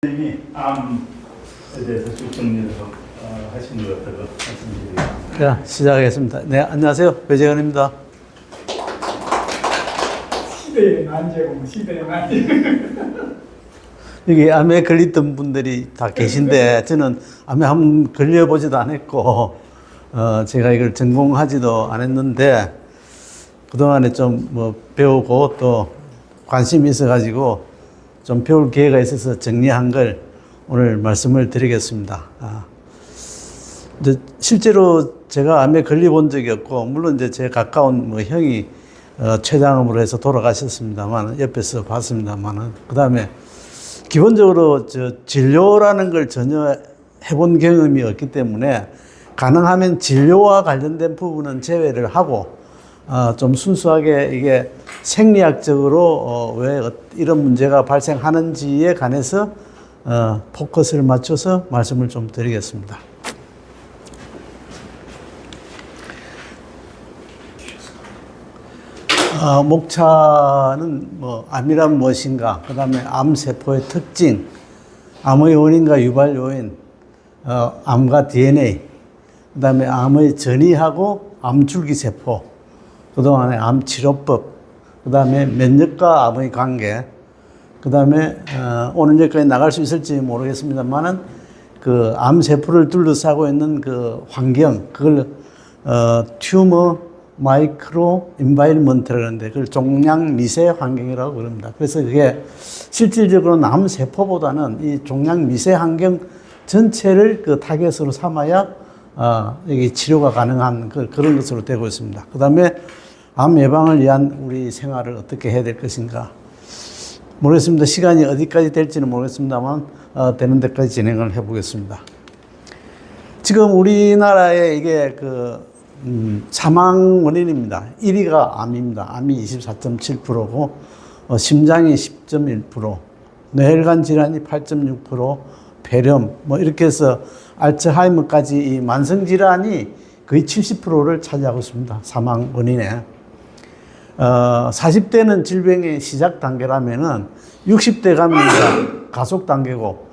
선생님이 암에 대해서 쭉 정리를 하신 것 같다고 말씀드리겠습니다. 자, 시작하겠습니다. 네, 안녕하세요. 배재현입니다. 시대의 난제공, 시대의 난제공. 여기 암에 걸렸던 분들이 다 계신데 저는 암에 한번 걸려보지도 않았고 제가 이걸 전공하지도 않았는데 그동안에 좀 뭐 배우고 또 관심이 있어가지고 좀 배울 기회가 있어서 정리한 걸 오늘 말씀을 드리겠습니다. 이제 실제로 제가 암에 걸려본 적이 없고, 물론 이제 제 가까운 뭐 형이 췌장암으로 해서 돌아가셨습니다만, 옆에서 봤습니다만은, 그 다음에 기본적으로 진료라는 걸 전혀 해본 경험이 없기 때문에 가능하면 진료와 관련된 부분은 제외를 하고, 좀 순수하게 이게 생리학적으로 왜 이런 문제가 발생하는지에 관해서 포커스를 맞춰서 말씀을 좀 드리겠습니다. 목차는 뭐 암이란 무엇인가, 그 다음에 암세포의 특징, 암의 원인과 유발 요인, 암과 DNA, 그 다음에 암의 전이하고 암줄기세포, 그동안의 암치료법, 그 다음에 면역과 암의 관계, 그 다음에 오늘 여기까지 나갈 수 있을지 모르겠습니다만은 그 암세포를 둘러싸고 있는 그 환경, 그걸 튜머 마이크로 인바이러먼트라고 하는데 그걸 종양 미세 환경이라고 그럽니다. 그래서 그게 실질적으로는 암세포보다는 이 종양 미세 환경 전체를 그 타겟으로 삼아야 여기 치료가 가능한 그런 것으로 되고 있습니다. 그 다음에 암 예방을 위한 우리 생활을 어떻게 해야 될 것인가 모르겠습니다. 시간이 어디까지 될지는 모르겠습니다만 되는 데까지 진행을 해보겠습니다. 지금 우리나라에 이게 사망 원인입니다. 1위가 암입니다. 암이 24.7%고 심장이 10.1%, 뇌혈관 질환이 8.6%, 폐렴 뭐 이렇게 해서 알츠하이머까지 이 만성 질환이 거의 70%를 차지하고 있습니다. 사망 원인에. 40대는 질병의 시작 단계라면은 60대 가면 이제 가속 단계고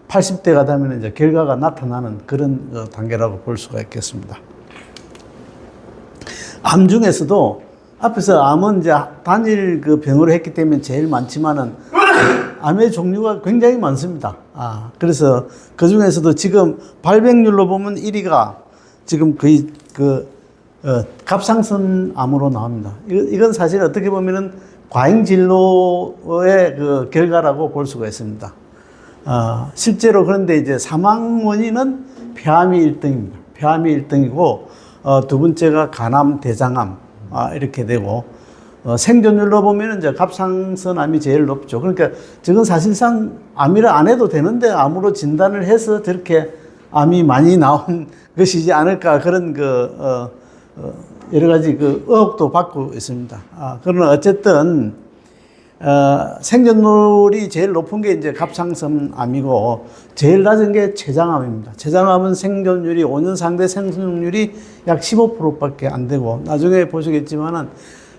80대가 되면 이제 결과가 나타나는 그런 단계라고 볼 수가 있겠습니다. 암 중에서도 앞에서 암은 이제 단일 그 병으로 했기 때문에 제일 많지만은 암의 종류가 굉장히 많습니다. 그래서 그 중에서도 지금 발병률로 보면 1위가 지금 거의 갑상선 암으로 나옵니다. 이건 사실 어떻게 보면은 과잉 진로의 그 결과라고 볼 수가 있습니다. 실제로 그런데 이제 사망 원인은 폐암이 1등입니다. 폐암이 1등이고, 두 번째가 간암, 대장암, 이렇게 되고, 생존율로 보면 이제 갑상선암이 제일 높죠. 그러니까 저건 사실상 암이라 안 해도 되는데 암으로 진단을 해서 저렇게 암이 많이 나온 것이지 않을까 그런 여러 가지 의혹도 받고 있습니다. 그러나 어쨌든 생존율이 제일 높은 게 이제 갑상선암이고 제일 낮은 게 췌장암입니다. 췌장암은 생존율이 5년 상대 생존율이 약 15%밖에 안 되고 나중에 보시겠지만은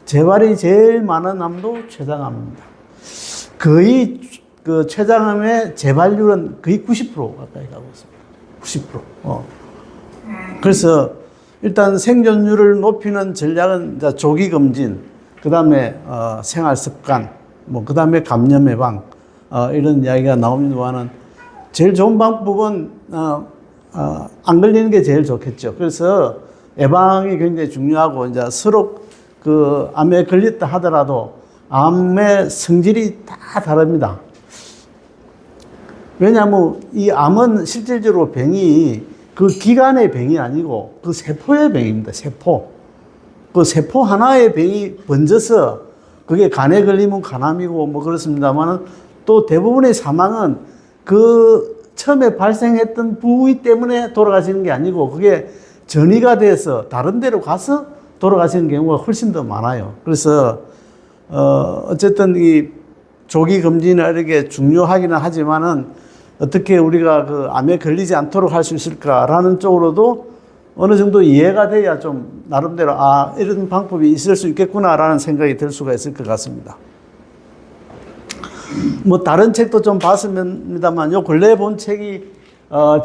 재발이 제일 많은 암도 췌장암입니다. 거의 췌장암의 재발률은 거의 90% 가까이 가고 있습니다. 90%. 그래서 일단 생존율을 높이는 전략은 조기 검진, 그 다음에 생활 습관, 그 다음에 감염 예방, 이런 이야기가 나옵니다만은 제일 좋은 방법은 안 걸리는 게 제일 좋겠죠. 그래서 예방이 굉장히 중요하고 이제 서로 암에 걸렸다 하더라도 암의 성질이 다 다릅니다. 왜냐하면 이 암은 실질적으로 병이 그 기관의 병이 아니고 그 세포의 병입니다. 세포. 그 세포 하나의 병이 번져서 그게 간에 걸리면 간암이고 뭐 그렇습니다만은 또 대부분의 사망은 처음에 발생했던 부위 때문에 돌아가시는 게 아니고 그게 전이가 돼서 다른 데로 가서 돌아가시는 경우가 훨씬 더 많아요. 그래서 어쨌든 이 조기 검진이 이렇게 중요하기는 하지만은 어떻게 우리가 암에 걸리지 않도록 할 수 있을까라는 쪽으로도 어느 정도 이해가 돼야 좀 나름대로 이런 방법이 있을 수 있겠구나라는 생각이 들 수가 있을 것 같습니다. 뭐 다른 책도 좀 봤습니다만 요 근래에 본 책이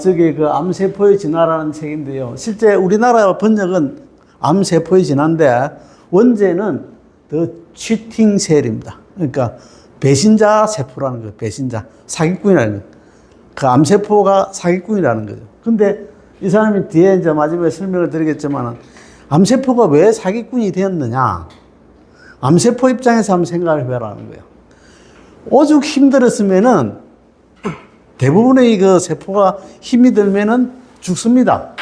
저기 그 암세포의 진화라는 책인데요. 실제 우리나라 번역은 암세포의 진화인데 원제는 The Cheating Cell입니다. 그러니까 배신자 세포라는 거예요. 배신자. 사기꾼이라는 거예요. 그 암세포가 사기꾼이라는 거죠. 근데 이 사람이 뒤에 이제 마지막에 설명을 드리겠지만 암세포가 왜 사기꾼이 되었느냐. 암세포 입장에서 한번 생각을 해보라는 거예요. 오죽 힘들었으면은 대부분의 그 세포가 힘이 들면은 죽습니다.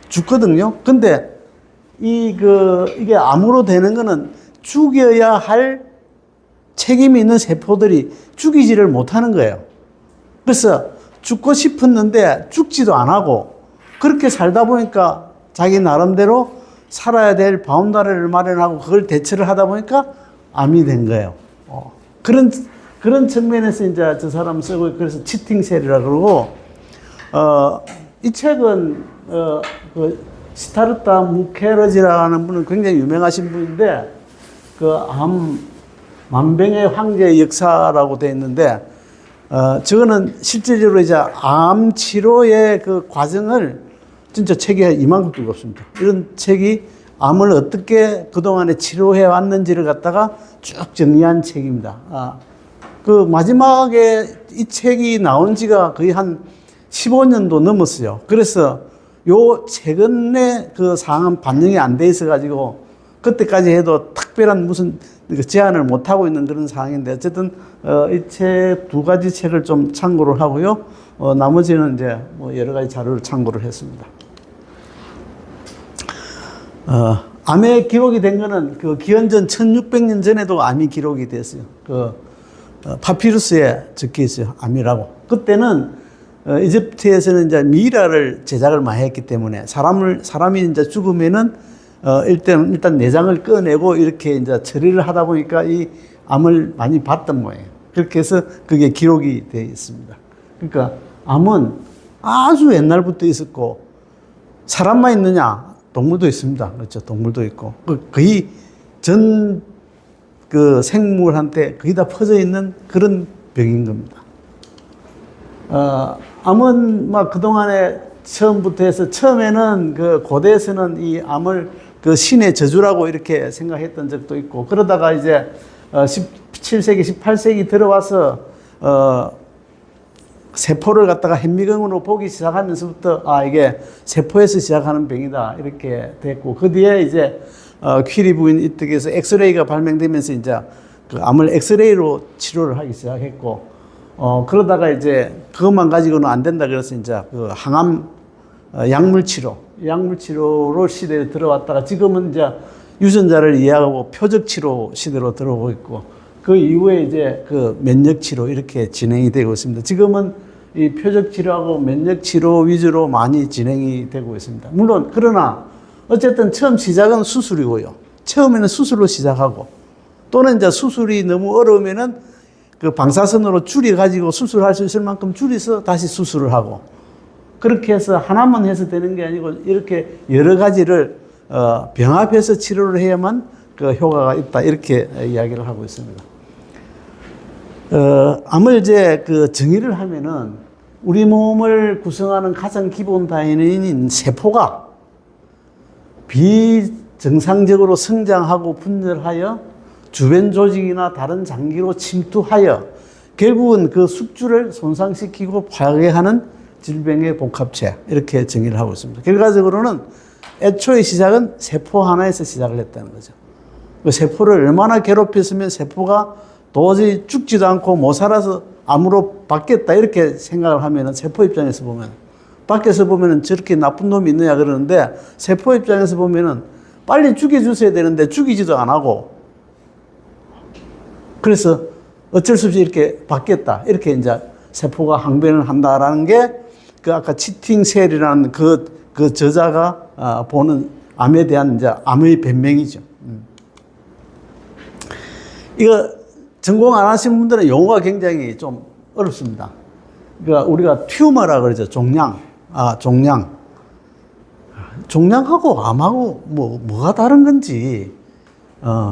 죽거든요. 근데 이게 암으로 되는 거는 죽여야 할 책임이 있는 세포들이 죽이지를 못하는 거예요. 그래서 죽고 싶었는데 죽지도 안 하고 그렇게 살다 보니까 자기 나름대로 살아야 될 바운다리를 마련하고 그걸 대처를 하다 보니까 암이 된 거예요. 그런 측면에서 이제 저 사람 쓰고 그래서 치팅셀이라고 그러고 이 책은 그 시타르타 무케르지라는 분은 굉장히 유명하신 분인데 그 만병의 황제의 역사라고 되어 있는데 저거는 실질적으로 이제 암 치료의 그 과정을 진짜 책이 이만큼 두껍습니다. 이런 책이 암을 어떻게 그동안에 치료해 왔는지를 갖다가 쭉 정리한 책입니다. 그 마지막에 이 책이 나온 지가 거의 한 15년도 넘었어요. 그래서 요 최근에 그 상황은 반영이 안 돼 있어 가지고 그때까지 해도 특별한 무슨 제안을 못 하고 있는 그런 상황인데 어쨌든 이 책 두 가지 책을 좀 참고를 하고요. 나머지는 이제 뭐 여러 가지 자료를 참고를 했습니다. 암에 기록이 된 거는 그 기원전 1600년 전에도 암이 기록이 됐어요. 파피루스에 적혀 있어요. 암이라고. 그때는 이집트에서는 이제 미이라를 제작을 많이 했기 때문에 사람이 이제 죽으면은 일단 내장을 꺼내고 이렇게 이제 처리를 하다 보니까 이 암을 많이 봤던 거예요. 그렇게 해서 그게 기록이 되어 있습니다. 그러니까 암은 아주 옛날부터 있었고 사람만 있느냐? 동물도 있습니다. 그렇죠. 동물도 있고 거의 전 그 생물한테 거의 다 퍼져 있는 그런 병인 겁니다. 암은 막 그동안에 처음부터 해서 처음에는 그 고대에서는 이 암을 그 신의 저주라고 이렇게 생각했던 적도 있고 그러다가 이제 17세기, 18세기 들어와서 세포를 갖다가 현미경으로 보기 시작하면서부터 이게 세포에서 시작하는 병이다 이렇게 됐고 그 뒤에 이제 퀴리 부인 이쪽에서 엑스레이가 발명되면서 이제 그 암을 엑스레이로 치료를 하기 시작했고 그러다가 이제 그것만 가지고는 안 된다 그래서 이제 그 항암 약물 치료로 시대에 들어왔다가 지금은 이제 유전자를 이해하고 표적 치료 시대로 들어오고 있고 그 이후에 이제 그 면역 치료 이렇게 진행이 되고 있습니다. 지금은 이 표적 치료하고 면역 치료 위주로 많이 진행이 되고 있습니다. 물론 그러나 어쨌든 처음 시작은 수술이고요. 처음에는 수술로 시작하고 또는 이제 수술이 너무 어려우면은 그 방사선으로 줄여가지고 수술할 수 있을 만큼 줄여서 다시 수술을 하고 그렇게 해서 하나만 해서 되는 게 아니고 이렇게 여러 가지를 병합해서 치료를 해야만 그 효과가 있다 이렇게 이야기를 하고 있습니다. 암을 이제 그 정의를 하면은 우리 몸을 구성하는 가장 기본 단위인 세포가 비정상적으로 성장하고 분열하여 주변 조직이나 다른 장기로 침투하여 결국은 그 숙주를 손상시키고 파괴하는 질병의 복합체 이렇게 정의를 하고 있습니다. 결과적으로는 애초의 시작은 세포 하나에서 시작을 했다는 거죠. 그 세포를 얼마나 괴롭혔으면 세포가 도저히 죽지도 않고 못 살아서 암으로 바뀌었다 이렇게 생각을 하면은 세포 입장에서 보면 밖에서 보면은 저렇게 나쁜 놈이 있느냐 그러는데 세포 입장에서 보면은 빨리 죽여주셔야 되는데 죽이지도 안 하고 그래서 어쩔 수 없이 이렇게 바뀌었다 이렇게 이제 세포가 항변을 한다라는 게 그 아까 치팅셀이라는 그 저자가 보는 암에 대한 이제 암의 변명이죠. 이거 전공 안 하신 분들은 용어가 굉장히 좀 어렵습니다. 그러니까 우리가 튜머라 그러죠. 종양. 종양하고 암하고 뭐가 다른 건지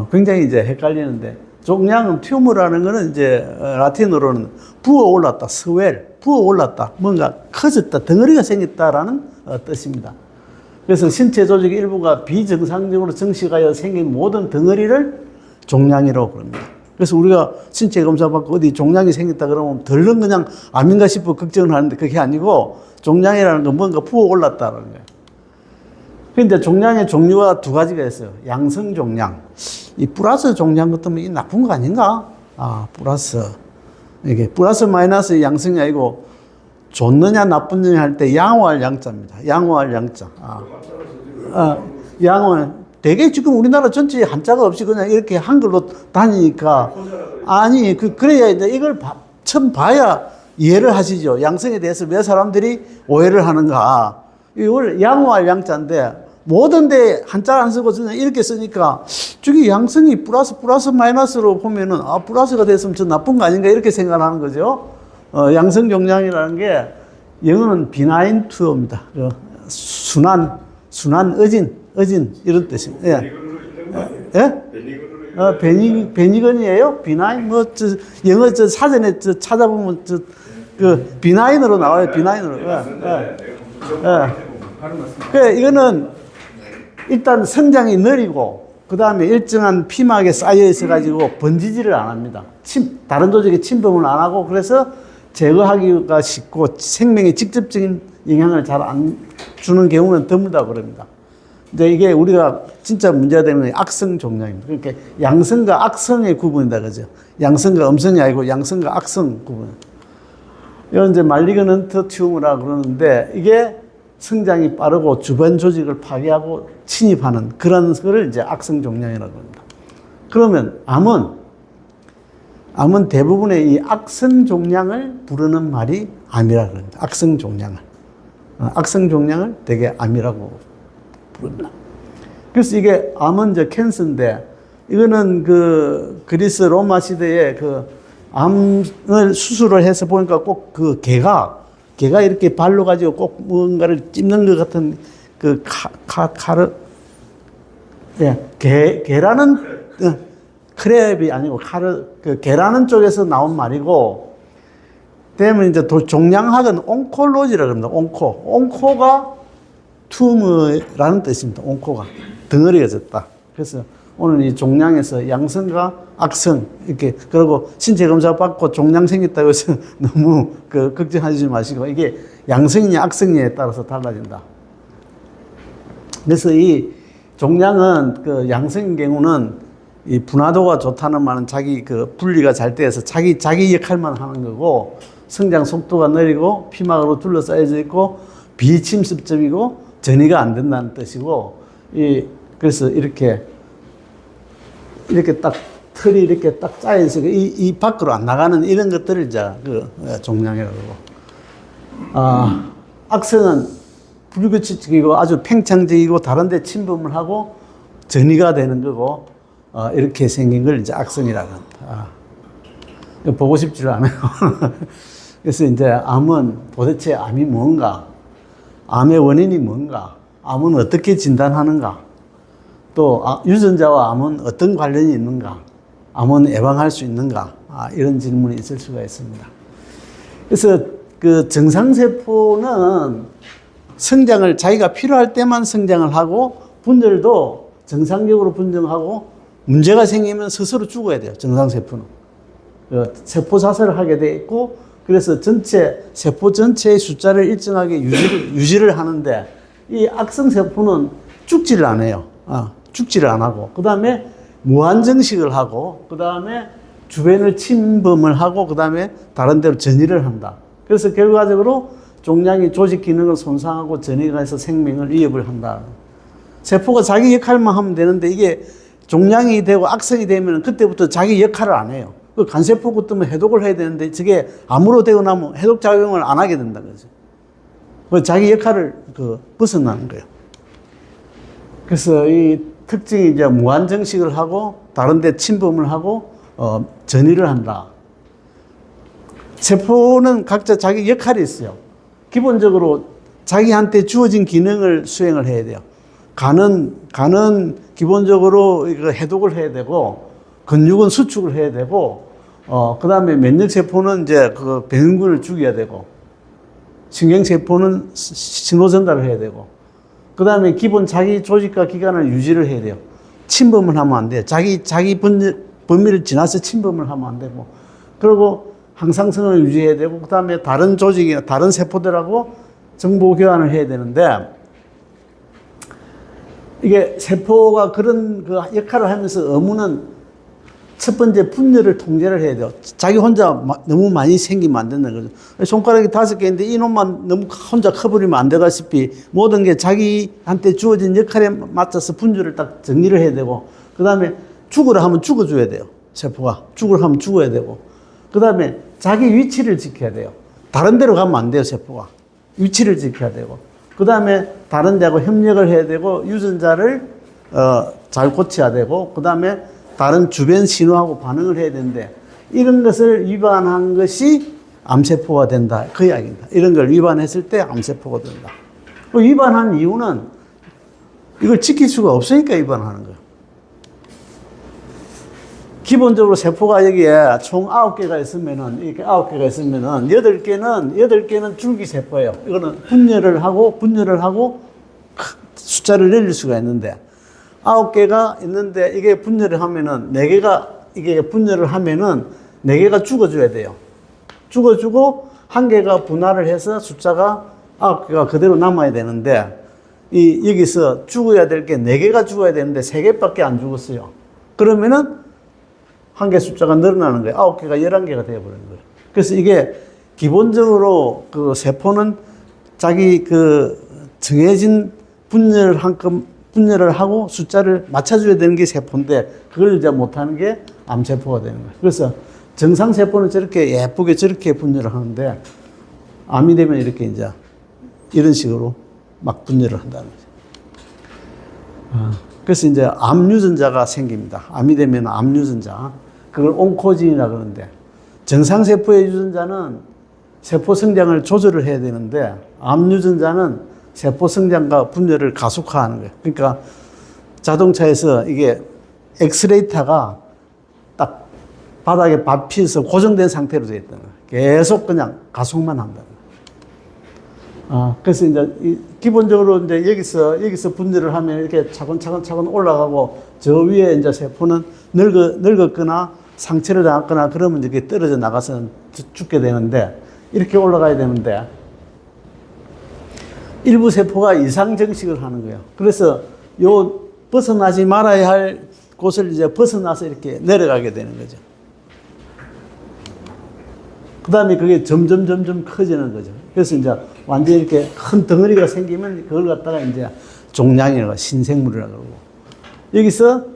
굉장히 이제 헷갈리는데 종양은 튜머라는 거는 이제 라틴어로는 부어 올랐다, 스웰, 부어 올랐다, 뭔가 커졌다, 덩어리가 생겼다라는 뜻입니다. 그래서 신체 조직 일부가 비정상적으로 증식하여 생긴 모든 덩어리를 종양이라고 부릅니다. 그래서 우리가 신체 검사 받고 어디 종양이 생겼다 그러면 덜렁 그냥 암인가 싶어 걱정을 하는데 그게 아니고 종양이라는 건 뭔가 부어 올랐다는 거예요. 그런데 종양의 종류가 두 가지가 있어요. 양성 종양. 이 플러스 종양 같으면 이 나쁜 거 아닌가? 아, 플러스. 이게 플러스 마이너스 양성이 아니고 좋느냐 나쁘느냐 할 때 양호할 양자입니다. 양호할 양자. 양호. 되게 지금 우리나라 전체에 한자가 없이 그냥 이렇게 한글로 다니니까 아니 그래야 이제 이걸 처음 봐야 이해를 하시죠. 양성에 대해서 왜 사람들이 오해를 하는가. 이걸 양호할 양자인데 모든 데 한자 안 쓰고 그냥 이렇게 쓰니까 저기 양성이 플러스 마이너스로 보면은 아 플러스가 됐으면 저 나쁜 거 아닌가 이렇게 생각하는 거죠. 양성 종양이라는 게 영어는 비나인 투어입니다. 순한 어진 이런 뜻입니다. 예? 예? 베니건이에요? 비나인 영어 사전에 찾아보면 비나인으로 나와요. 비나인으로. 그 이거는 일단 성장이 느리고 그 다음에 일정한 피막에 쌓여 있어 가지고 번지지를 안 합니다. 다른 조직에 침범을 안 하고 그래서 제거하기가 쉽고 생명에 직접적인 영향을 잘 안 주는 경우는 드물다고 그럽니다. 근데 이게 우리가 진짜 문제가 되는 게 악성 종양입니다. 그러니까 양성과 악성의 구분이다 그죠? 양성과 음성이 아니고 양성과 악성 구분. 이건 이제 말리그넌트 튜머라고 그러는데 이게 성장이 빠르고 주변 조직을 파괴하고 침입하는 그런 거를 이제 악성 종양이라고 합니다. 그러면 암은 대부분의 이 악성 종양을 부르는 말이 암이라고 합니다. 악성 종양을. 악성 종양을 되게 암이라고 부릅니다. 그래서 이게 암은 이제 캔서인데 이거는 그 그리스 로마 시대에 그 암을 수술을 해서 보니까 꼭 그 개가 이렇게 발로 가지고 꼭 뭔가를 찝는 것 같은 그 칼을 개라는 크랩이 아니고 그 개라는 쪽에서 나온 말이고 그다음에 이제 종양학은 온콜로지라고 합니다. 온코가 튜머라는 뜻입니다. 온코가 덩어리가 졌다. 그래서 오늘 이 종양에서 양성과 악성 이렇게 그리고 신체 검사 받고 종양 생겼다고 해서 너무 걱정하지 마시고 이게 양성이냐 악성이냐에 따라서 달라진다. 그래서 이 종양은 그 양성인 경우는 이 분화도가 좋다는 말은 자기 그 분리가 잘 돼서 자기 역할만 하는 거고 성장 속도가 느리고 피막으로 둘러싸여져 있고 비침습적이고 전이가 안 된다는 뜻이고 그래서 이렇게 딱 털이 이렇게 딱 짜여서 이 밖으로 안 나가는 이런 것들을 이제 종양이라고 하고 악성은 불규칙적이고 아주 팽창적이고 다른 데 침범을 하고 전이가 되는 거고 이렇게 생긴 걸 이제 악성이라고 합니다. 보고 싶지를 않아요. 그래서 이제 암은 도대체 암이 뭔가, 암의 원인이 뭔가, 암은 어떻게 진단하는가, 또 유전자와 암은 어떤 관련이 있는가, 암은 예방할 수 있는가, 이런 질문이 있을 수가 있습니다. 그래서 그 정상세포는 성장을 자기가 필요할 때만 성장을 하고 분열도 정상적으로 분정하고 문제가 생기면 스스로 죽어야 돼요. 정상세포는. 세포 자살을 하게 돼 있고 그래서 세포 전체의 숫자를 일정하게 유지를 하는데 이 악성세포는 죽지를 안 해요. 죽지를 안 하고 그 다음에 무한정식을 하고 그 다음에 주변을 침범을 하고 그 다음에 다른 데로 전이를 한다. 그래서 결과적으로 종양이 조직 기능을 손상하고 전이가 해서 생명을 위협을 한다. 세포가 자기 역할만 하면 되는데 이게 종양이 되고 악성이 되면 그때부터 자기 역할을 안 해요. 그 간세포 같으면 해독을 해야 되는데 저게 암으로 되고 나면 해독 작용을 안 하게 된다. 그래서 자기 역할을 벗어나는 거예요. 그래서 이 특징이 이제 무한정식을 하고 다른 데 침범을 하고 전이를 한다. 세포는 각자 자기 역할이 있어요. 기본적으로 자기한테 주어진 기능을 수행을 해야 돼요. 간은 기본적으로 이거 해독을 해야 되고 근육은 수축을 해야 되고, 그 다음에 면역세포는 이제 그 병균을 죽여야 되고, 신경세포는 신호 전달을 해야 되고, 그 다음에 기본 자기 조직과 기관을 유지를 해야 돼요. 침범을 하면 안 돼요. 자기 범위를 지나서 침범을 하면 안 되고, 그리고 항상성을 유지해야 되고, 그 다음에 다른 조직이나 다른 세포들하고 정보 교환을 해야 되는데, 이게 세포가 그런 그 역할을 하면서 의무는 첫 번째 분열을 통제를 해야 돼요. 자기 혼자 너무 많이 생기면 안 된다는 거죠. 손가락이 5개인데 이놈만 너무 혼자 커버리면 안 되다시피 모든 게 자기한테 주어진 역할에 맞춰서 분열을 딱 정리를 해야 되고, 그 다음에 죽으라 하면 죽어줘야 돼요. 세포가. 죽으라 하면 죽어야 되고, 그 다음에 자기 위치를 지켜야 돼요. 다른 데로 가면 안 돼요, 세포가. 위치를 지켜야 되고, 그 다음에 다른 데하고 협력을 해야 되고, 유전자를 잘 고쳐야 되고, 그 다음에 다른 주변 신호하고 반응을 해야 되는데, 이런 것을 위반한 것이 암세포가 된다. 그 이야기입니다. 이런 걸 위반했을 때 암세포가 된다. 위반한 이유는 이걸 지킬 수가 없으니까 위반하는 거예요. 기본적으로 세포가 여기에 총 9개가 있으면은, 이렇게 9개가 있으면은, 8개는 줄기세포예요. 이거는 분열을 하고 숫자를 늘릴 수가 있는데, 9개가 있는데, 이게 분열을 하면은, 4개가 죽어줘야 돼요. 죽어주고, 1개가 분할을 해서 숫자가 9개가 그대로 남아야 되는데, 여기서 죽어야 될 게 4개가 죽어야 되는데, 3개밖에 안 죽었어요. 그러면은, 1개 숫자가 늘어나는 거예요. 9개가 11개가 되어버리는 거예요. 그래서 이게 기본적으로 그 세포는 자기 그 정해진 분열을 하고 숫자를 맞춰줘야 되는 게 세포인데, 그걸 이제 못하는 게 암세포가 되는 거예요. 그래서 정상세포는 저렇게 예쁘게 저렇게 분열을 하는데, 암이 되면 이렇게 이제 이런 식으로 막 분열을 한다는 거죠. 그래서 이제 암 유전자가 생깁니다. 암이 되면 암 유전자. 그걸 온코진이라 그러는데, 정상세포의 유전자는 세포 성장을 조절을 해야 되는데, 암 유전자는 세포 성장과 분열을 가속화하는 거예요. 그러니까 자동차에서 이게 엑스레이터가 딱 바닥에 밟혀서 고정된 상태로 되어 있다는 거예요. 계속 그냥 가속만 한다는 거예요. 그래서 이제 기본적으로 이제 여기서 분열을 하면 이렇게 차근차근 올라가고, 저 위에 이제 세포는 늙었거나 상처를 당했거나 그러면 이렇게 떨어져 나가서 죽게 되는데, 이렇게 올라가야 되는데, 일부 세포가 이상 정식을 하는 거예요. 그래서 벗어나지 말아야 할 곳을 이제 벗어나서 이렇게 내려가게 되는 거죠. 그 다음에 그게 점점 커지는 거죠. 그래서 이제 완전히 이렇게 큰 덩어리가 생기면 그걸 갖다가 이제 종양이라고, 신생물이라고 그러고, 여기서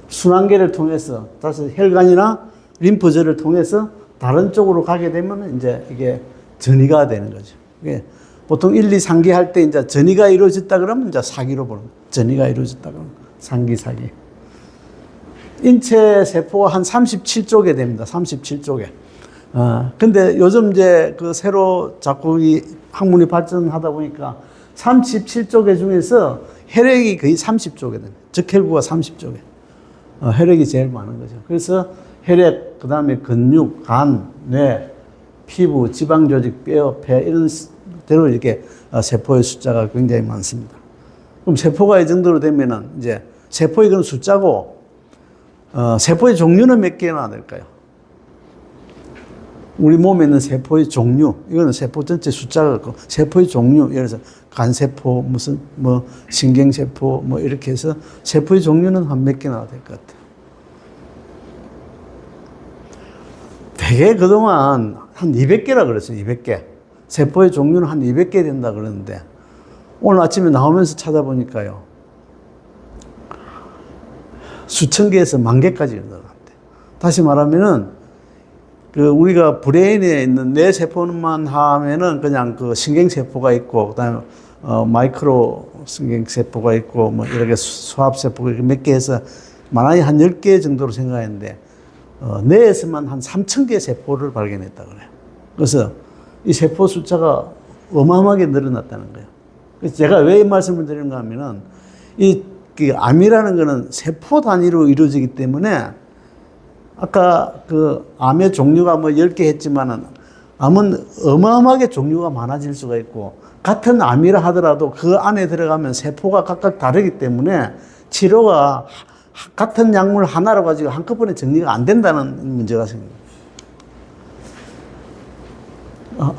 순환계를 통해서 다시 혈관이나 림프절을 통해서 다른 쪽으로 가게 되면 이제 이게 전이가 되는 거죠. 이게 보통 1, 2, 3기 할 때 이제 전이가 이루어졌다 그러면 이제 4기로 보는 거예요. 전이가 이루어졌다 그러면 3기, 4기. 인체 세포가 한 37쪽에 됩니다. 37쪽에. 근데 요즘 이제 그 새로 자꾸 이 학문이 발전하다 보니까 37쪽에 중에서 혈액이 거의 30쪽에 됩니다. 적혈구가 30쪽에. 혈액이 제일 많은 거죠. 그래서 혈액, 그 다음에 근육, 간, 뇌, 피부, 지방조직, 뼈, 폐, 이런 대로 이렇게 세포의 숫자가 굉장히 많습니다. 그럼 세포가 이 정도로 되면은 이제 세포의 그런 숫자고, 세포의 종류는 몇 개나 될까요? 우리 몸에 있는 세포의 종류, 이거는 세포 전체 숫자가 있고, 세포의 종류, 예를 들어서 간세포, 신경세포, 이렇게 해서 세포의 종류는 한 몇 개나 될 것 같아요. 되게 그동안 한 200개라 그랬어요, 200개. 세포의 종류는 한 200개 된다 그러는데, 오늘 아침에 나오면서 찾아보니까요, 수천 개에서 만 개까지 있는 것 같아요. 다시 말하면은, 우리가 브레인에 있는 뇌 세포만 하면은 그냥 그 신경세포가 있고, 그 다음에 마이크로 신경세포가 있고, 이렇게 수합세포가 몇 개 해서 많이 한 10개 정도로 생각했는데, 뇌에서만 한 3,000개 세포를 발견했다 그래요. 그래서 이 세포 숫자가 어마어마하게 늘어났다는 거예요. 그래서 제가 왜 이 말씀을 드리는가 하면은, 이 그 암이라는 거는 세포 단위로 이루어지기 때문에 아까 그 암의 종류가 뭐 10개 했지만은 암은 어마어마하게 종류가 많아질 수가 있고 같은 암이라 하더라도 그 안에 들어가면 세포가 각각 다르기 때문에 치료가 같은 약물 하나로 가지고 한꺼번에 정리가 안 된다는 문제가 생깁니다.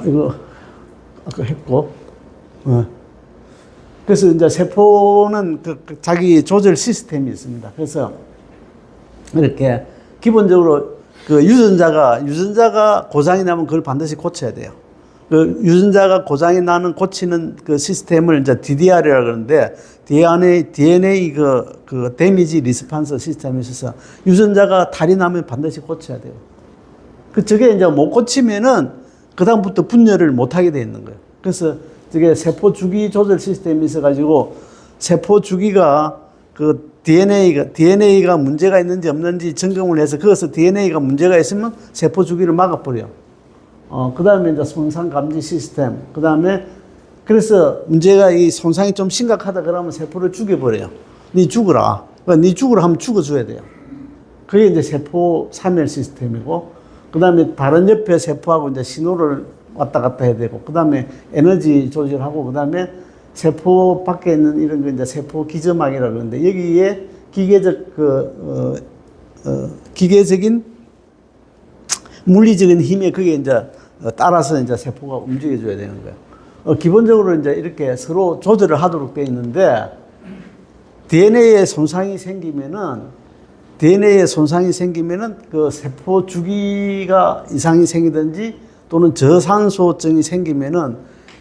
이거 아까 했고. 그래서 이제 세포는 그 자기 조절 시스템이 있습니다. 그래서 이렇게 기본적으로 그 유전자가 고장이 나면 그걸 반드시 고쳐야 돼요. 그 유전자가 고장이 나는 고치는 그 시스템을 이제 DDR이라고 그러는데 DNA 그 데미지 리스판스 시스템이 있어서 유전자가 탈이 나면 반드시 고쳐야 돼요. 저게 이제 못 고치면은 그다음부터 분열을 못 하게 돼 있는 거예요. 그래서 저게 세포 주기 조절 시스템이 있어가지고 세포 주기가 그 DNA가 문제가 있는지 없는지 점검을 해서 거기서 DNA가 문제가 있으면 세포 주기를 막아버려요. 그 다음에 이제 손상 감지 시스템. 그 다음에 그래서 문제가 이 손상이 좀 심각하다 그러면 세포를 죽여버려요. 니 죽으라. 그러니까 니 죽으라 하면 죽어줘야 돼요. 그게 이제 세포 사멸 시스템이고, 그 다음에 다른 옆에 세포하고 이제 신호를 왔다 갔다 해야 되고, 그 다음에 에너지 조절하고, 그 다음에 세포 밖에 있는 이런 거 이제 세포 기저막이라고 그러는데, 여기에 기계적인 물리적인 힘에 그게 이제 따라서 이제 세포가 움직여줘야 되는 거예요. 기본적으로 이제 이렇게 서로 조절을 하도록 되어 있는데, DNA에 손상이 생기면은 그 세포 주기가 이상이 생기든지 또는 저산소증이 생기면은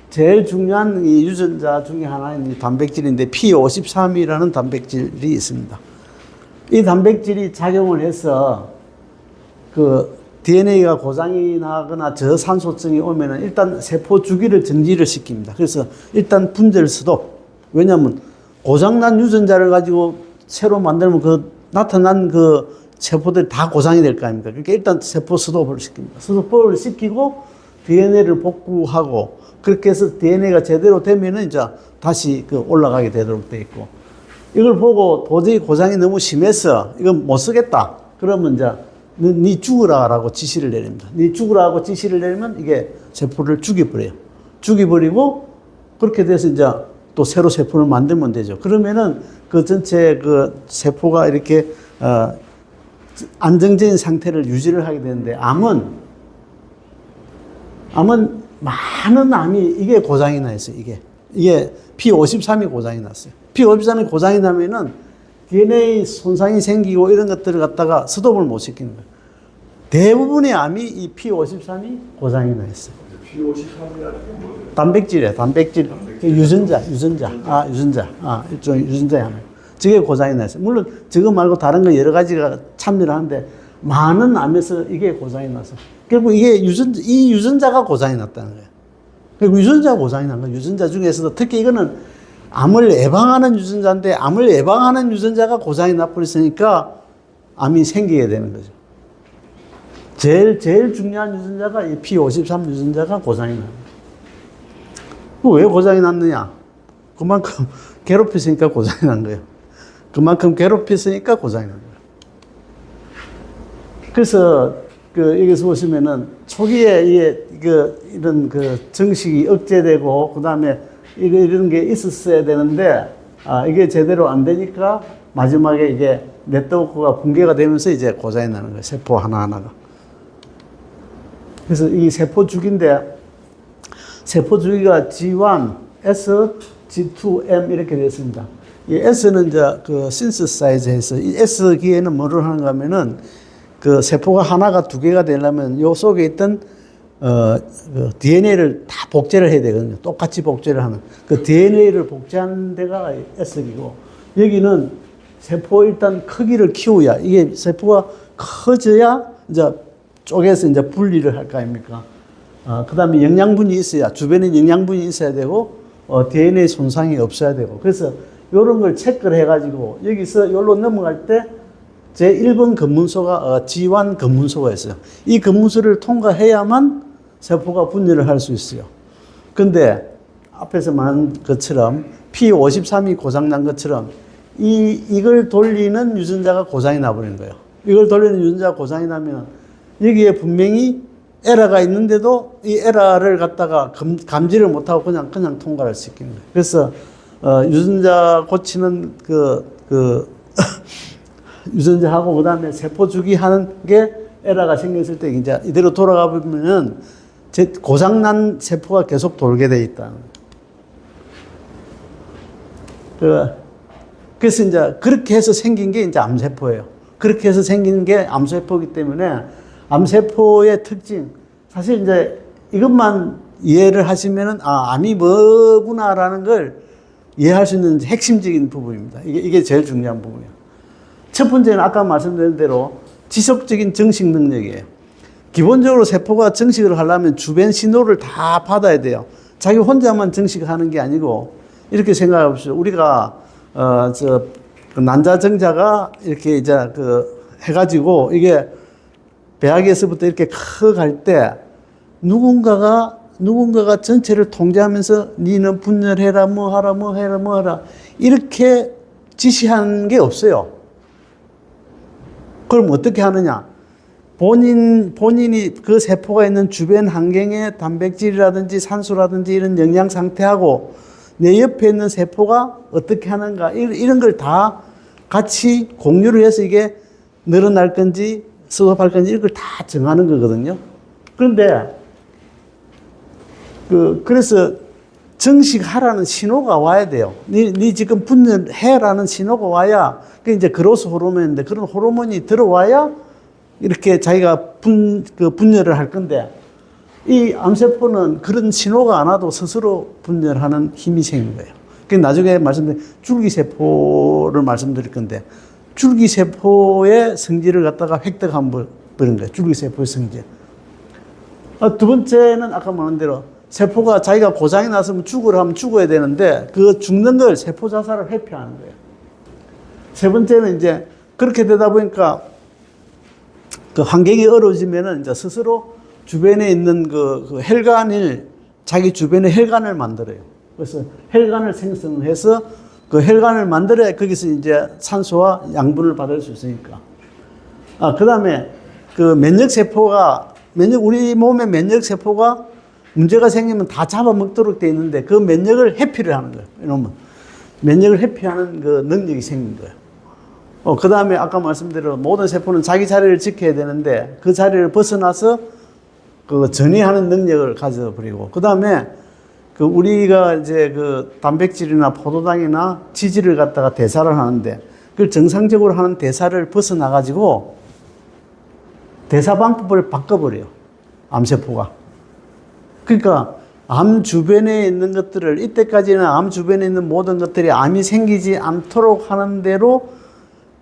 제일 중요한 이 유전자 중에 하나인 이 단백질인데 P53이라는 단백질이 있습니다. 이 단백질이 작용을 해서 그 DNA가 고장이 나거나 저산소증이 오면은 일단 세포 주기를 정지를 시킵니다. 그래서 일단 분절 스톱. 왜냐하면 고장난 유전자를 가지고 새로 만들면 그 나타난 그 세포들이 다 고장이 될 거 아닙니까? 그러니까 일단 세포 스톱을 시킵니다. 스톱을 시키고 DNA를 복구하고 그렇게 해서 DNA가 제대로 되면은 이제 다시 그 올라가게 되도록 돼 있고, 이걸 보고 도저히 고장이 너무 심해서 이건 못 쓰겠다. 그러면 이제 니 죽으라라고 지시를 내립니다. 니 죽으라고 지시를 내리면 이게 세포를 죽여버려요. 죽여버리고 그렇게 돼서 이제 또 새로 세포를 만들면 되죠. 그러면은 그 전체 그 세포가 이렇게 안정적인 상태를 유지를 하게 되는데, 암은 많은 암이 이게 고장이 나 있어요. 이게 P53이 고장이 났어요. P53이 고장이 나면은 DNA 손상이 생기고 이런 것들을 갖다가 스톱을 못 시키는 거예요. 대부분의 암이 이 P53이 고장이 나 있어요. P53이라는 게 뭐예요? 단백질이에요. 단백질. 유전자. 일종의 유전자의 하나. 저게 고장이 났어요. 물론 저거 말고 다른 거 여러 가지가 참여를 하는데 많은 암에서 이게 고장이 나서 결국 이게 이 유전자가 고장이 났다는 거예요. 그리고 유전자가 고장이 난 거예요. 유전자 중에서도 특히 이거는 암을 예방하는 유전자인데 암을 예방하는 유전자가 고장이 나버렸으니까 암이 생기게 되는 거죠. 제일 중요한 유전자가 이 P53 유전자가 고장이 나는 거예요. 왜 고장이 났느냐? 그만큼 괴롭혔으니까 고장이 난 거예요. 그만큼 괴롭혔으니까 고장이 난 거예요. 그래서 여기서 보시면은 초기에 이런 정식이 억제되고 그다음에 이런 게 있었어야 되는데 이게 제대로 안 되니까 마지막에 이게 네트워크가 붕괴가 되면서 이제 고장이 나는 거예요. 세포 하나하나가. 그래서 이 세포 주기인데 세포 주기가 G1, S, G2, M 이렇게 되어 있습니다. 이 S는 이제 그 신스사이즈해서 이 S 기에는 뭐를 하는가 하면은 그 세포가 하나가 두 개가 되려면 요 속에 있던 그 DNA를 다 복제를 해야 되거든요. 똑같이 복제를 하는 그 DNA를 복제하는 데가 S기고, 여기는 세포 일단 크기를 키워야, 이게 세포가 커져야 이제 쪼개서 이제 분리를 할 거 아닙니까? 그 다음에 영양분이 있어야, 주변에 영양분이 있어야 되고, DNA 손상이 없어야 되고, 그래서 요런 걸 체크를 해가지고, 여기서 요로 넘어갈 때, 제1번 검문소가, G1 검문소가 있어요. 이 검문소를 통과해야만 세포가 분열을 할 수 있어요. 근데, 앞에서 말한 것처럼, P53이 고장난 것처럼, 이걸 돌리는 유전자가 고장이 나버린 거예요. 이걸 돌리는 유전자가 고장이 나면 여기에 분명히 에러가 있는데도 이 에러를 갖다가 감지를 못하고 그냥 통과를 시키는 거예요. 그래서 유전자 고치는 유전자하고 그다음에 세포 주기 하는 게 에러가 생겼을 때 이제 이대로 돌아가 보면은 고장난 세포가 계속 돌게 돼 있다. 그래서 이제 그렇게 해서 생긴 게 이제 암세포예요. 그렇게 해서 생긴 게 암세포이기 때문에 암세포의 특징, 사실 이제 이것만 이해를 하시면은 암이 뭐구나라는 걸 이해할 수 있는 핵심적인 부분입니다. 이게 제일 중요한 부분이에요. 첫 번째는 아까 말씀드린 대로 지속적인 증식 능력이에요. 기본적으로 세포가 증식을 하려면 주변 신호를 다 받아야 돼요. 자기 혼자만 증식하는 게 아니고 이렇게 생각해 보시죠. 우리가 난자정자가 이렇게 이제 해가지고 이게 배아기에서부터 이렇게 커갈 때 누군가가 전체를 통제하면서 니는 분열해라, 뭐 하라 이렇게 지시하는 게 없어요. 그럼 어떻게 하느냐? 본인이 그 세포가 있는 주변 환경의 단백질이라든지 산소라든지 이런 영양 상태하고 내 옆에 있는 세포가 어떻게 하는가 이런 걸 다 같이 공유를 해서 이게 늘어날 건지 수업할 건지 이걸 다 정하는 거거든요. 그런데 그래서 증식하라는 신호가 와야 돼요. 니 지금 분열해라는 신호가 와야 그 이제 그로스 호르몬인데 그런 호르몬이 들어와야 이렇게 자기가 분열을 할 건데 이 암세포는 그런 신호가 안 와도 스스로 분열하는 힘이 생긴 거예요. 그 나중에 말씀드린 줄기세포를 말씀드릴 건데 줄기세포의 성질을 갖다가 획득한 버린 거예요. 줄기세포의 성질. 두 번째는 아까 말한 대로 세포가 자기가 고장이 났으면 죽으라 하면 죽어야 되는데 그 죽는 걸 세포 자살을 회피하는 거예요. 세 번째는 이제 그렇게 되다 보니까 그 환경이 어려워지면은 이제 스스로 주변에 있는 그 혈관을 자기 주변에 혈관을 만들어요. 그래서 혈관을 생성해서 그 혈관을 만들어야 거기서 이제 산소와 양분을 받을 수 있으니까. 그다음에 그 우리 몸의 면역 세포가 문제가 생기면 다 잡아먹도록 돼 있는데 그 면역을 회피를 하는 거예요. 이러면 면역을 회피하는 그 능력이 생긴 거예요. 그 다음에 아까 말씀드린 모든 세포는 자기 자리를 지켜야 되는데 그 자리를 벗어나서 그 전이하는 능력을 가져버리고 그 다음에 그 우리가 이제 그 단백질이나 포도당이나 지질을 갖다가 대사를 하는데 그걸 정상적으로 하는 대사를 벗어나가지고 대사 방법을 바꿔버려요. 암세포가. 그러니까 암 주변에 있는 것들을 이때까지는 암 주변에 있는 모든 것들이 암이 생기지 않도록 하는 대로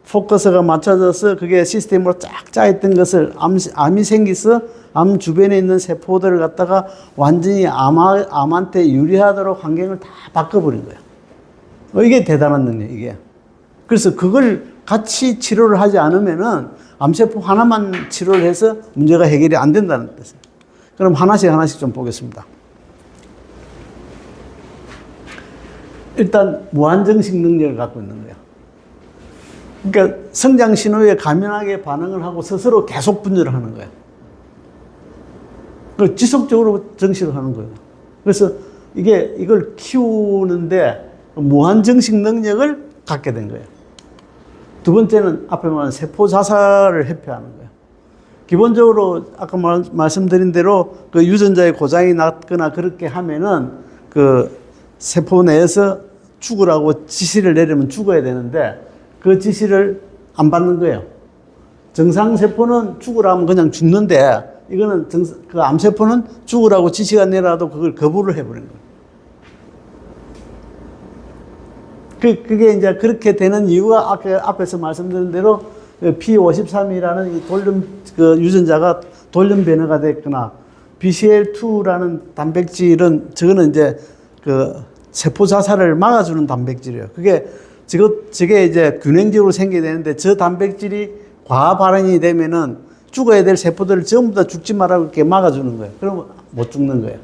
포커스가 맞춰져서 그게 시스템으로 쫙 짜있던 것을 암이 생겨서 암 주변에 있는 세포들을 갖다가 완전히 암한테 유리하도록 환경을 다 바꿔버린 거예요. 이게 대단한 능력, 이게. 그래서 그걸 같이 치료를 하지 않으면은 암세포 하나만 치료를 해서 문제가 해결이 안 된다는 뜻이에요. 그럼 하나씩 좀 보겠습니다. 일단 무한정식 능력을 갖고 있는 거예요. 그러니까 성장 신호에 가면하게 반응을 하고 스스로 계속 분열을 하는 거예요. 지속적으로 정식을 하는 거예요. 그래서 이걸 키우는데 무한정식 능력을 갖게 된 거예요. 두 번째는 앞에 말한 세포 자살을 회피하는 거예요. 기본적으로 아까 말씀드린 대로 그 유전자의 고장이 났거나 그렇게 하면은 그 세포 내에서 죽으라고 지시를 내리면 죽어야 되는데 그 지시를 안 받는 거예요. 정상세포는 죽으라면 그냥 죽는데 이거는 그 암세포는 죽으라고 지시가 내려도 그걸 거부를 해버린 거예요. 그게 이제 그렇게 되는 이유가 앞에서 말씀드린 대로 P53이라는 이 그 유전자가 돌연 변화가 됐거나 BCL2라는 단백질은 저거는 이제 그 세포 자살을 막아주는 단백질이에요. 저게 이제 균형적으로 생겨야 되는데 저 단백질이 과다 발현이 되면은 죽어야 될 세포들을 전부 다 죽지 말라고 이렇게 막아주는 거예요. 그러면 못 죽는 거예요.